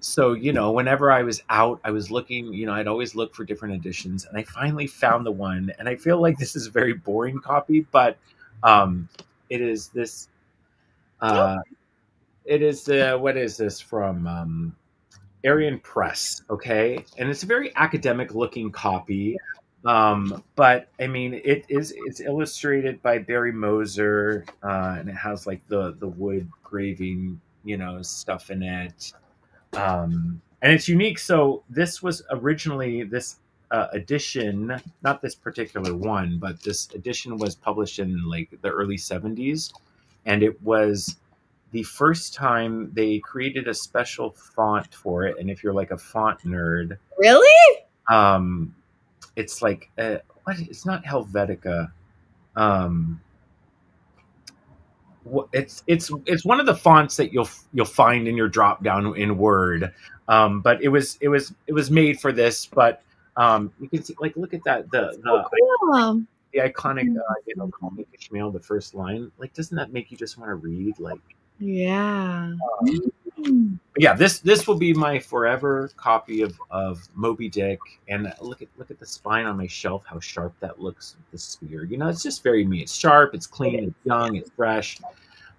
So whenever I was out, I was looking. I'd always look for different editions, and I finally found the one. And I feel like this is a very boring copy, but it is this uh, it is what is this from Arian Press? Okay, and it's a very academic looking copy, but I mean it's illustrated by Barry Moser, and it has like the wood graving stuff in it, and it's unique. So this was originally this. Edition, not this particular one, but this edition was published in like the early 70s, and it was the first time they created a special font for it. And if you're like a font nerd, Really? um, it's like what? It's not Helvetica. Um, it's one of the fonts that you'll find in your drop down in Word. But it was made for this. But you can see like look at that So cool. the iconic call me Ishmael, the first line. Like doesn't that make you just want to read like? Yeah. Yeah, this will be my forever copy of Moby Dick. And look at the spine on my shelf, how sharp that looks with the spear. It's just very me. It's sharp, it's clean, it's young, it's fresh.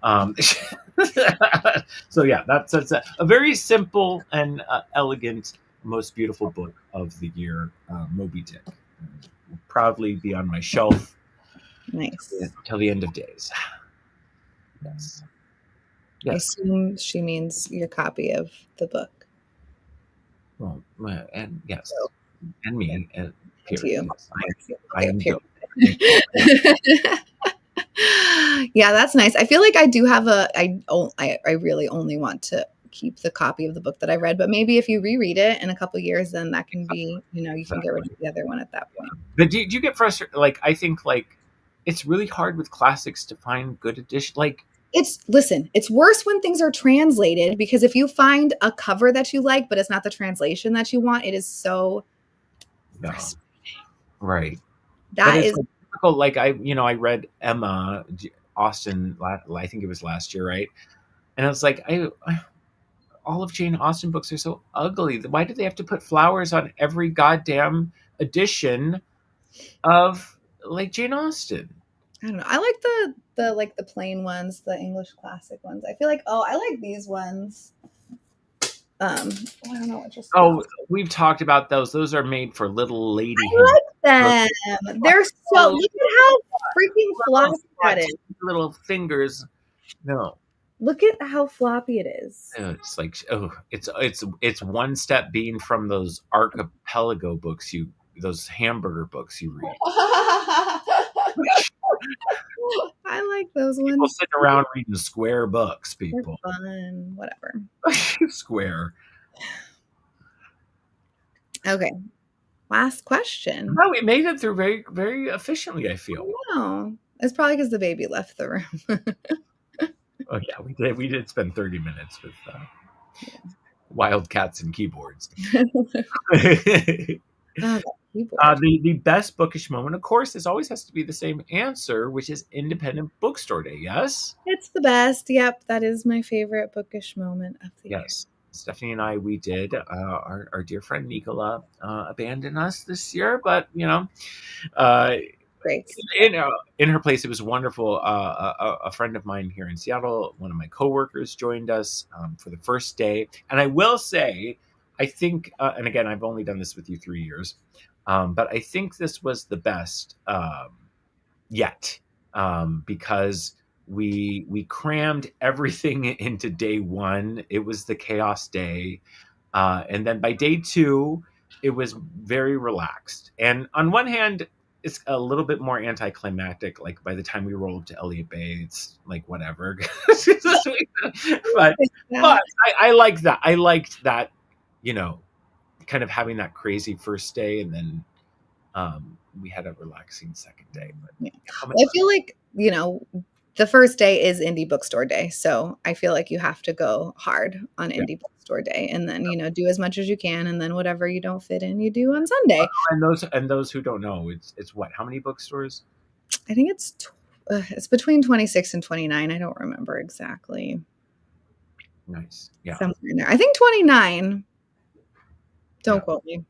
Um, so yeah, that's a very simple and elegant, most beautiful book of the year, Moby Dick. Will proudly be on my shelf Nice. till the end of days. Yes. I Yes. assume she means your copy of the book. Well, and yes, So, and me, to period. you. Yes, I am Period. Joe. Yeah, that's nice. I feel like I do have I really only want to keep the copy of the book that I read, but maybe if you reread it in a couple years, then that can be, you can get rid of the other one at that point. But do you get frustrated? Like, I think like it's really hard with classics to find good edition. Like, it's worse when things are translated, because if you find a cover that you like, but it's not the translation that you want, it is so frustrating. Right. That but it's is like typical. Like I read Emma Austen. I think it was last year, right? And I was like, all of Jane Austen books are so ugly. Why do they have to put flowers on every goddamn edition of like Jane Austen? I don't know. I like the plain ones, the English classic ones. I feel like, I like these ones. I don't know what just. Oh, we've talked about those. Those are made for little lady I like them. They're so. Look at how freaking floppy that is. Little fingers. No. Look at how floppy it is. It's like it's one step being from those archipelago books those hamburger books you read. I like those ones. People sitting around reading square books. People. They're fun. Whatever. Square. Okay. Last question. No, we made it through very, very efficiently, I feel. No. It's probably because the baby left the room. Oh yeah, we did spend 30 minutes with wildcats and keyboards. The best bookish moment, of course, this always has to be the same answer, which is Independent Bookstore Day. Yes, it's the best. Yep, that is my favorite bookish moment of the year. Yes, Stephanie and I, we did. Our dear friend Nicola abandoned us this year, but great. In her place, it was wonderful. A friend of mine here in Seattle, one of my coworkers, joined us for the first day. And I will say, I think, and again, I've only done this with you 3 years, but I think this was the best yet, because we crammed everything into day one. It was the chaos day. And then by day two, it was very relaxed. And on one hand, it's a little bit more anticlimactic. Like by the time we roll up to Elliott Bay, it's like whatever. but I like that. I liked that, kind of having that crazy first day, and then we had a relaxing second day. But yeah. I feel like the first day is Indie Bookstore Day, so I feel like you have to go hard on Indie Bookstore Day, and then do as much as you can, and then whatever you don't fit in, you do on Sunday. And those who don't know, it's what? How many bookstores? I think it's between 26 and 29. I don't remember exactly. Nice, yeah. Somewhere in there. I think 29. Don't quote me.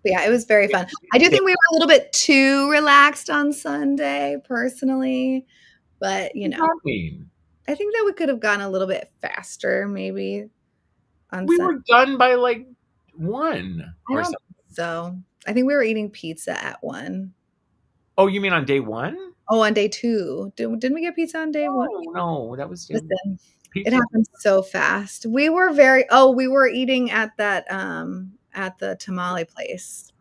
But yeah, it was very fun. I do think we were a little bit too relaxed on Sunday, personally. But, I think that we could have gone a little bit faster, maybe. We were done by like 1 or something. So I think we were eating pizza at 1. Oh, you mean on day 1? Oh, on day 2. Didn't we get pizza on day 1? No, that was Listen, it happened so fast. We were eating at that at the tamale place.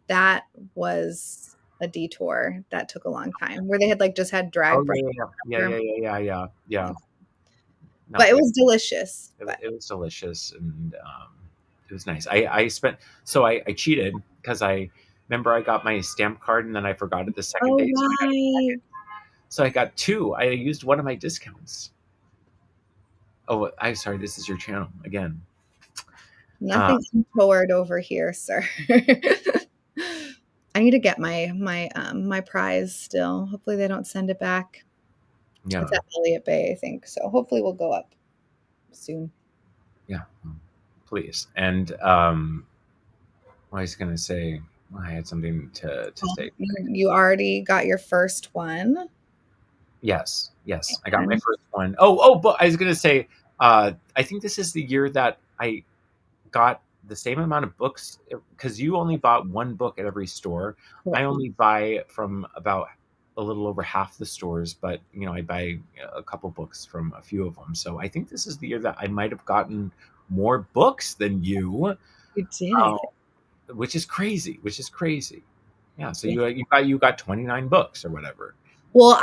That was a detour that took a long time, where they had just had dried bread. Yeah. But it was delicious. It was delicious, and it was nice. I cheated because I remember I got my stamp card, and then I forgot it the second day. Right. So I got 2. I used one of my discounts. Oh, I'm sorry. This is your channel again. Nothing's toward over here, sir. I need to get my prize still. Hopefully they don't send it back. Yeah. It's at Elliott Bay, I think. So hopefully we'll go up soon. Yeah, please. And what I was going to say, I had something to say. You already got your first one. Yes. I got my first one. Oh, but I was going to say, I think this is the year that I got the same amount of books, because you only bought 1 book at every store. I only buy from about a little over half the stores, but I buy a couple books from a few of them. So I think this is the year that I might have gotten more books than you. You did, which is crazy. Yeah, so you got 29 books or whatever. Well,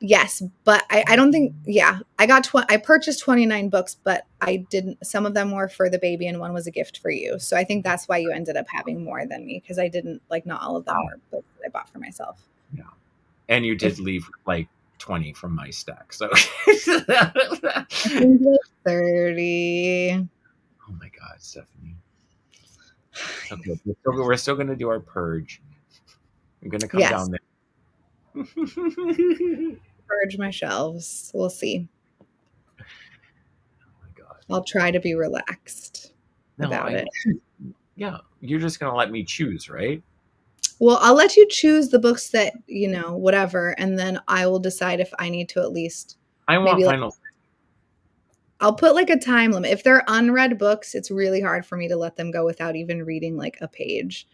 yes, but I don't think, yeah, I purchased 29 books, but I didn't, some of them were for the baby and one was a gift for you. So I think that's why you ended up having more than me, because I didn't, like, not all of them were books that I bought for myself. Yeah. And you did leave like 20 from my stack. So I think like 30. Oh my God, Stephanie. Okay, we're still going to do our purge. I'm going to come down there. Purge my shelves. We'll see. Oh my God. I'll try to be relaxed about it. Yeah, you're just going to let me choose, right? Well, I'll let you choose the books that, whatever, and then I will decide if I need to at least. I want final. I'll put like a time limit. If they're unread books, it's really hard for me to let them go without even reading like a page.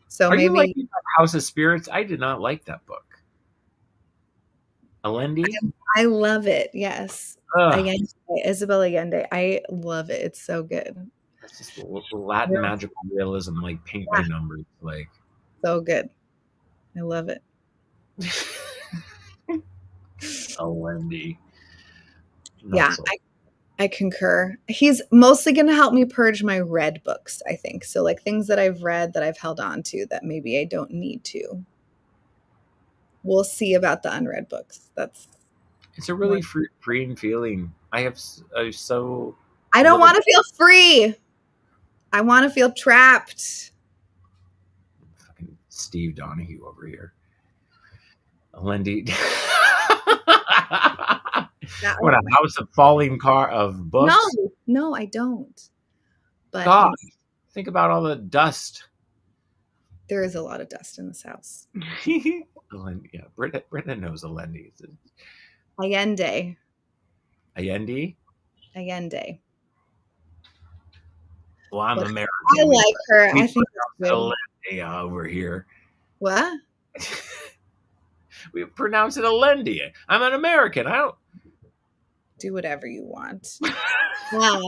So Are maybe you liking House of Spirits? I did not like that book. Allende? I love it. Yes. Allende, Isabel Allende. I love it. It's so good. That's just Latin magical realism, like paint by numbers, like so good. I love it. Allende. Yeah, I concur. He's mostly going to help me purge my read books, I think. So like things that I've read that I've held on to that maybe I don't need to. We'll see about the unread books. It's a really freeing feeling. I don't want to feel free. I want to feel trapped. Fucking Steve Donahue over here. Allende. What a house of falling of books. No, I don't. But God, think about all the dust. There is a lot of dust in this house. Allende, yeah, Britta knows Allende. Allende. Allende. Allende. Well, I'm American. I like her. I think it's Allende over here. What? We pronounce it Allende. I'm an American. I don't do whatever you want. I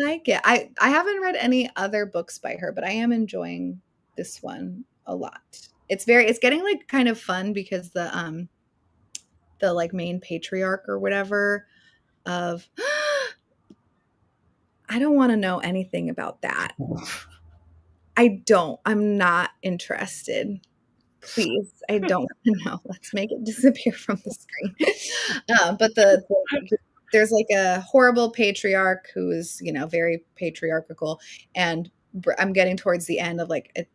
like it. I haven't read any other books by her, but I am enjoying this one a lot. It's getting like kind of fun because the like main patriarch or whatever of I don't want to know anything about that. I'm not interested. Please, I don't want to know. Let's make it disappear from the screen. But there's like a horrible patriarch who is, very patriarchal. And I'm getting towards the end of like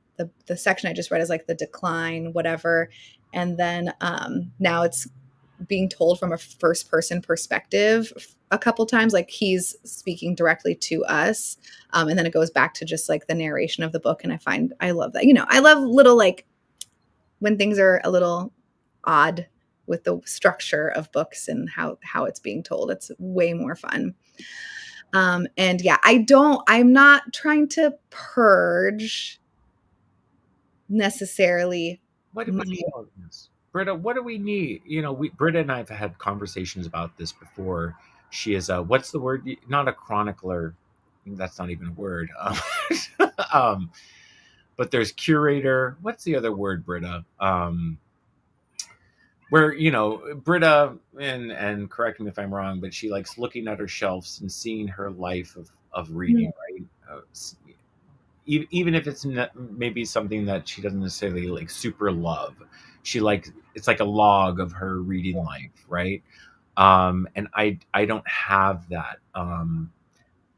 the section I just read is like the decline, whatever. And then now it's being told from a first person perspective a couple times, like he's speaking directly to us. And then it goes back to just like the narration of the book. And I love that. I love little like when things are a little odd with the structure of books and how it's being told. It's way more fun. And yeah, I'm not trying to purge necessarily. What do we need on this? Britta, what do we need? Britta and I have had conversations about this before. She is what's the word? Not a chronicler. That's not even a word. But there's curator. What's the other word, Britta? Where, Britta, and correct me if I'm wrong, but she likes looking at her shelves and seeing her life of reading, right? Even if it's maybe something that she doesn't necessarily like super love, it's like a log of her reading life, right? And I don't have that.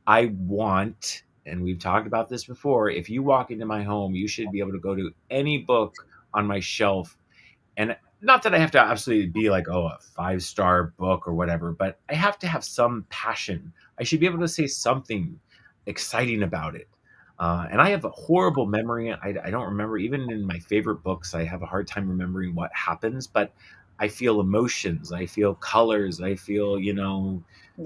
I want, and we've talked about this before, if you walk into my home, you should be able to go to any book on my shelf. And not that I have to absolutely be like, a 5-star book or whatever, but I have to have some passion. I should be able to say something exciting about it. And I have a horrible memory. I don't remember, even in my favorite books, I have a hard time remembering what happens, but I feel emotions, I feel colors, I feel,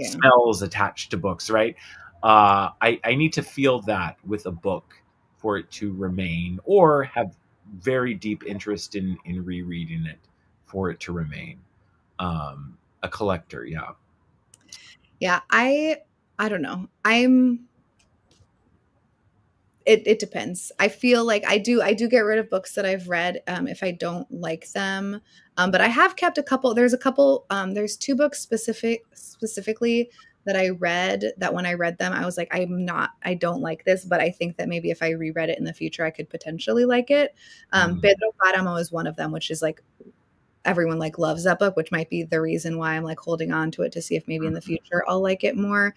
smells attached to books, right? I need to feel that with a book for it to remain, or have very deep interest in rereading it for it to remain. A collector, yeah. Yeah, I don't know. It depends. I feel like I do get rid of books that I've read if I don't like them. But I have kept a couple. There's a couple. There's two books specifically that I read that when I read them, I was like, I don't like this, but I think that maybe if I reread it in the future, I could potentially like it. Pedro Páramo is one of them, which is like everyone like loves that book, which might be the reason why I'm like holding on to it to see if maybe in the future I'll like it more.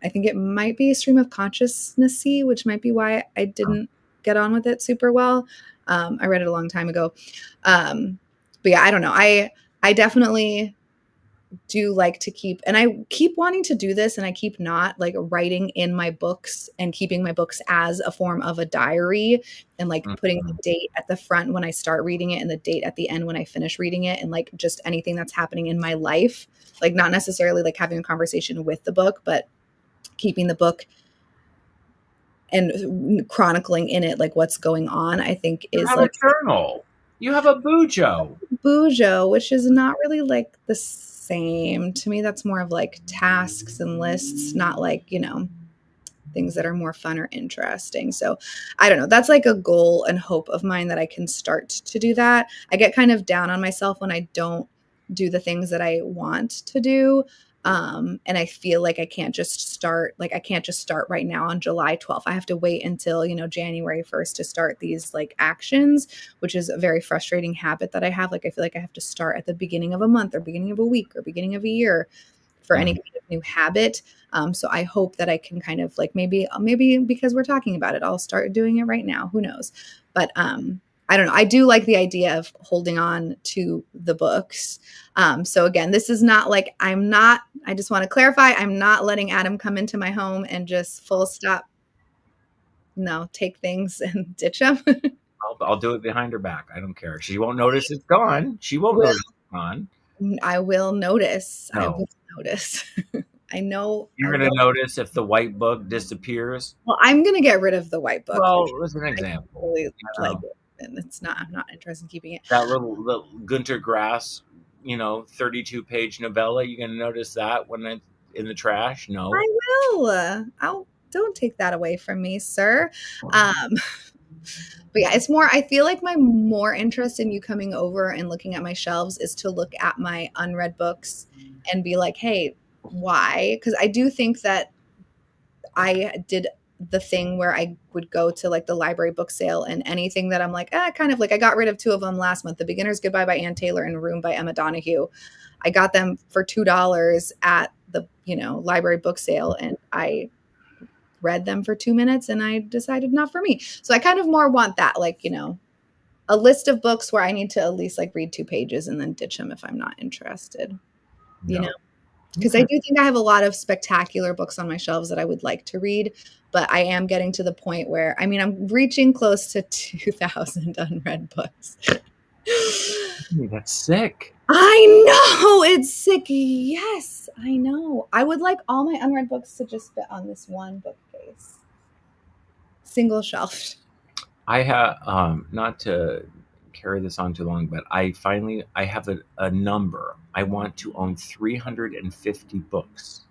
I think it might be Stream of Consciousness-y, which might be why I didn't get on with it super well. I read it a long time ago. But yeah, I don't know. I definitely do like to keep, and I keep wanting to do this and I keep not, like writing in my books and keeping my books as a form of a diary and like putting the date at the front when I start reading it and the date at the end when I finish reading it, and like just anything that's happening in my life, like not necessarily like having a conversation with the book, but keeping the book and chronicling in it like what's going on, I think You is have like a journal. You have a bujo. Bujo, which is not really like the same to me. That's more of like tasks and lists, not like, things that are more fun or interesting. So I don't know. That's like a goal and hope of mine that I can start to do that. I get kind of down on myself when I don't do the things that I want to do. And I feel like I can't just start right now on July 12th. I have to wait until, January 1st to start these like actions, which is a very frustrating habit that I have. Like, I feel like I have to start at the beginning of a month or beginning of a week or beginning of a year for any kind of new habit. So I hope that I can kind of like maybe because we're talking about it, I'll start doing it right now. Who knows? But I don't know. I do like the idea of holding on to the books. So again, this is not like I just want to clarify, I'm not letting Adam come into my home and just full stop. No, take things and ditch them. I'll do it behind her back. I don't care. She won't notice it's gone. She won't notice it's gone. I will notice. No. I will notice. I know. You're going to notice if the white book disappears. Well, I'm going to get rid of the white book. Well, as an example. I really like it, and I'm not interested in keeping it. That little Gunter Grass, 32-page novella, you're going to notice that when it's in the trash? No. I will. Don't take that away from me, sir. But yeah, it's more, I feel like my more interest in you coming over and looking at my shelves is to look at my unread books and be like, hey, why? Because I do think that I did the thing where I would go to like the library book sale, and anything that I'm like, kind of like, I got rid of two of them last month, The Beginner's Goodbye by Ann Taylor and Room by Emma Donoghue. I got them for $2 at the, library book sale, and I read them for 2 minutes and I decided not for me. So I kind of more want that, like, a list of books where I need to at least like read 2 pages and then ditch them if I'm not interested, because I do think I have a lot of spectacular books on my shelves that I would like to read, but I am getting to the point where, I'm reaching close to 2,000 unread books. That's sick. I know, it's sick. Yes, I know. I would like all my unread books to just fit on this one bookcase, single shelf. I have, not to carry this on too long, but I have a number. I want to own 350 books.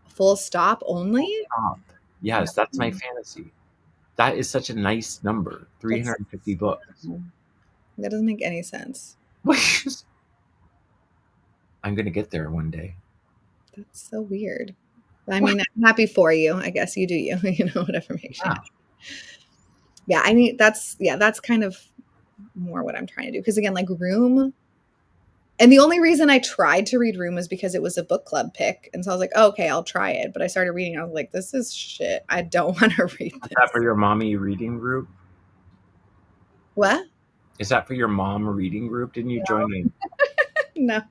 Full stop only? Full stop. Yes, that's my fantasy. That is such a nice number, 350 books. That doesn't make any sense. I'm going to get there one day. That's so weird. I'm happy for you. I guess you do you, whatever makes you happy. Yeah, that's kind of more what I'm trying to do. Because again, like Room, and the only reason I tried to read Room was because it was a book club pick. And so I was like, oh, okay, I'll try it. But I started reading, I was like, this is shit. I don't want to read this. Is that for your mommy reading group? What? Is that for your mom reading group? Didn't you join in? No.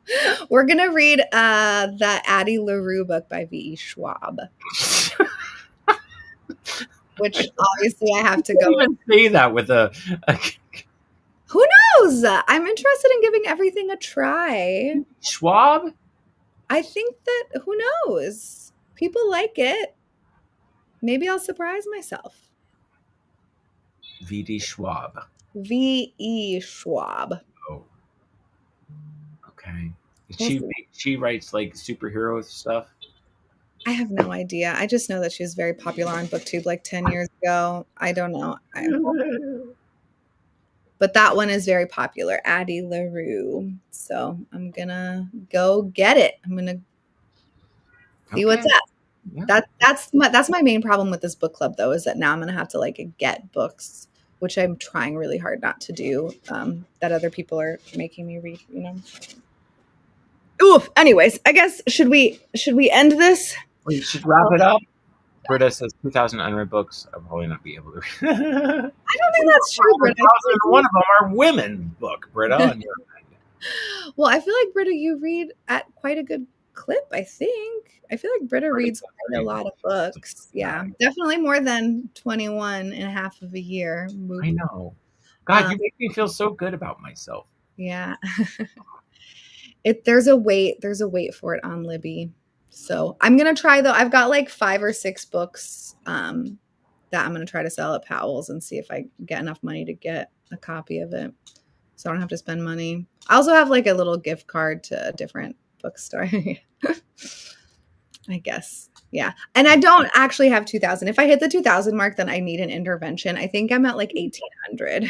We're going to read that Addie LaRue book by V.E. Schwab. Which obviously I have to go. You even say that with a... Who knows? I'm interested in giving everything a try. Schwab? I think that, who knows? People like it. Maybe I'll surprise myself. V.D. Schwab. V.E. Schwab. Oh. Okay. She writes like superhero stuff? I have no idea. I just know that she was very popular on BookTube like 10 years ago. I don't know. But that one is very popular, Addie LaRue. So I'm gonna go get it. I'm gonna see what's up. Yeah. That's my main problem with this book club, though, is that now I'm gonna have to like get books, which I'm trying really hard not to do. That other people are making me read. Oof. Anyways, I guess should we end this? We should wrap it up. Britta says 2,000 unread books. I'll probably not be able to read. I don't think that's true, Britta. One of them are women's book, Britta. Well, I feel like, Britta, you read at quite a good clip, I think. I feel like Britta reads quite a lot of books. Yeah, definitely more than 21 and a half of a year. I know. God, you make me feel so good about myself. Yeah. There's a wait for it on Libby. So I'm going to try, though. I've got like 5 or 6 books that I'm going to try to sell at Powell's and see if I get enough money to get a copy of it. So I don't have to spend money. I also have like a little gift card to a different bookstore. I guess. Yeah. And I don't actually have 2,000. If I hit the 2,000 mark, then I need an intervention. I think I'm at like 1,800.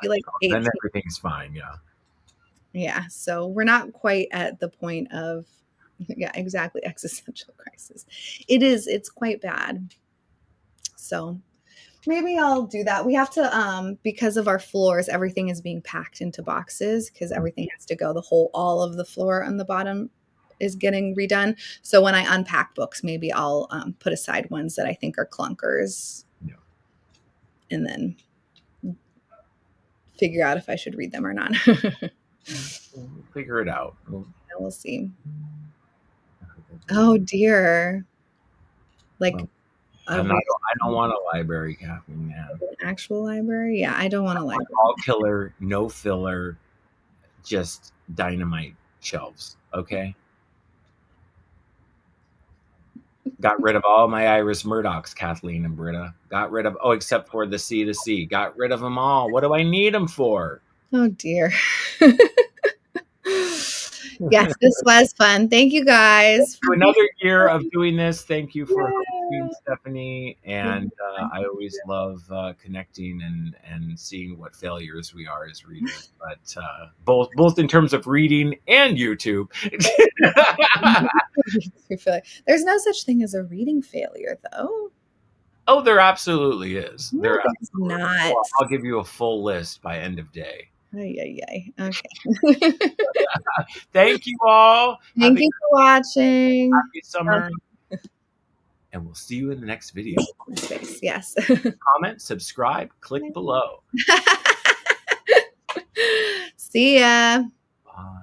Like then everything's fine. Yeah. Yeah. So we're not quite at the point of, yeah, exactly, existential crisis. It's quite bad. So maybe I'll do that. We have to, because of our floors, everything is being packed into boxes because everything has to go. All of the floor on the bottom is getting redone. So when I unpack books, maybe I'll put aside ones that I think are clunkers, and then figure out if I should read them or not. We'll figure it out. We'll see. Oh dear. Like, I don't want a library, Kathleen. Man. An actual library? Yeah, I don't want a library. All killer, no filler, just dynamite shelves. Okay. Got rid of all my Iris Murdochs, Kathleen and Britta. Got rid of, except for the C. Got rid of them all. What do I need them for? Oh, dear. Yes, this was fun. Thank you, guys. Another year of doing this. Thank you for hosting, Stephanie. And I always love connecting and seeing what failures we are as readers. But both in terms of reading and YouTube. There's no such thing as a reading failure, though. Oh, there absolutely is. No, there's not. Well, I'll give you a full list by end of day. Okay. Thank you all. Thank you for watching. Happy summer. And we'll see you in the next video. Yes. Comment, subscribe, click below. See ya. Bye.